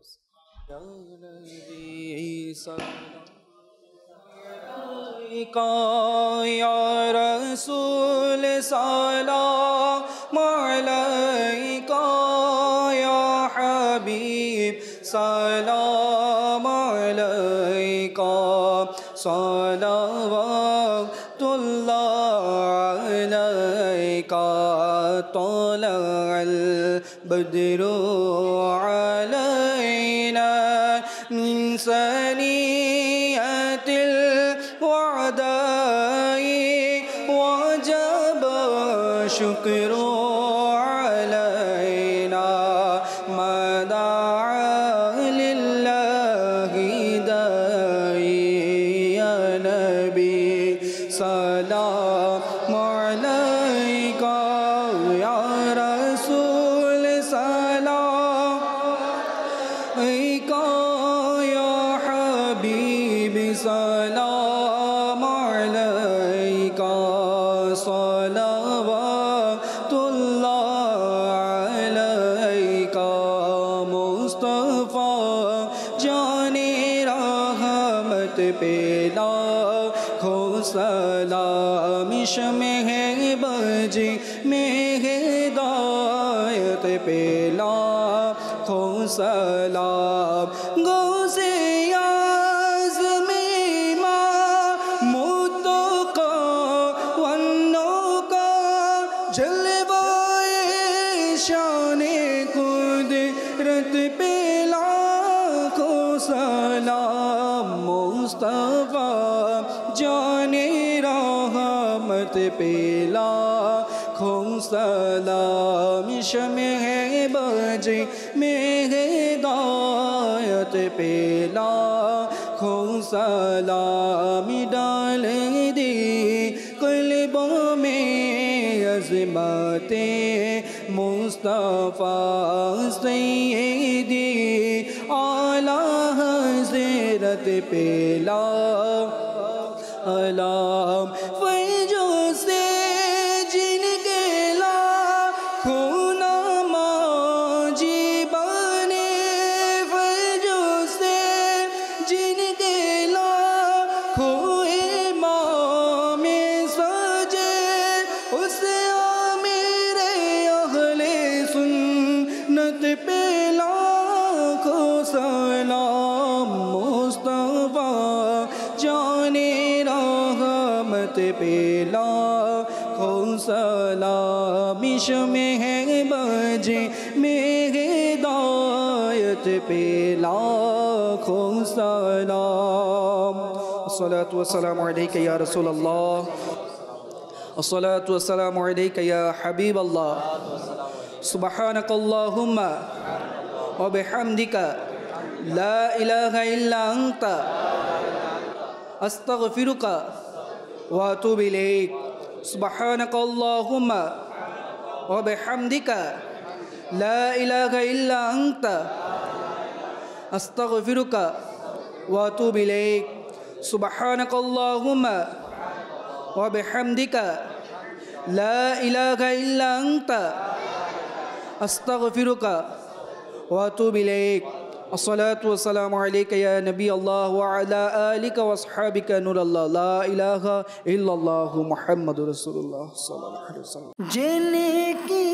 ওয়াসাল্লাম। या रसूल सलाम अलैका या हबीब सलाम अलैका सलावतुल्लाह अलैका तलअल बद्रु अलैना मिन सनियतिल वजब शुक्र अलैना मदा लिल्लाहि दाई या नबी सलाम अलैका या रसूल सलाम अलैका या हबीब सलाम अलैका सलावतुल्लाह अलैका मुस्तफा जाने रहमत पे लाखो सलाम शमे बजी में हिदायत पे लाखो सलाम गौसे मुस्तफा जाने रहमत पे लाखो खो सलाम शमे बजे मेरे दायत पे लाखो सलाम डाल दी कल्बों में अज़मते मुस्तफ़ा सैयदी आला हज़रत पे लाम फैजो से जिनके लाखों नमाज़ी बने फैजो से जिनके लाखों इमाम सजे उसे आमिरे अहले सुन्नत पे लाखों सलाम मुस्तफ़ा जाने रहमत पे लाखों सलाम शमे बजे मेरे दायत पे लाखों सलाम। अस्सलातु वस्सलामु अलैका या रसूल अल्लाह, अस्सलातु वस्सलामु अलैका या हबीब अल्लाह, सुब्हानकल्लाहुम्मा व बिहम्दिका ला इलाहा इल्ला अंता अस्तगफिरुका व अतूबु इलैक। सुब्हानकल्लाहुम्मा व बिहम्दिका ला इलाहा इल्ला अंता अस्तगफिरुका व अतूबु इलैक। सुब्हानकल्लाहुम्मा व बिहम्दिका ला इलाहा इल्ला अंता अस्तगफिरुका व अतूबु इलैक। अस्सलातु वस्सलामु अलैका या नबी अल्लाह व अला आलिका व अस्हाबिका नूर अल्लाह ला इलाहा इल्लल्लाहु मुहम्मदुर रसूलुल्लाह सल्लल्लाहु अलैहि वसल्लम। जिनकी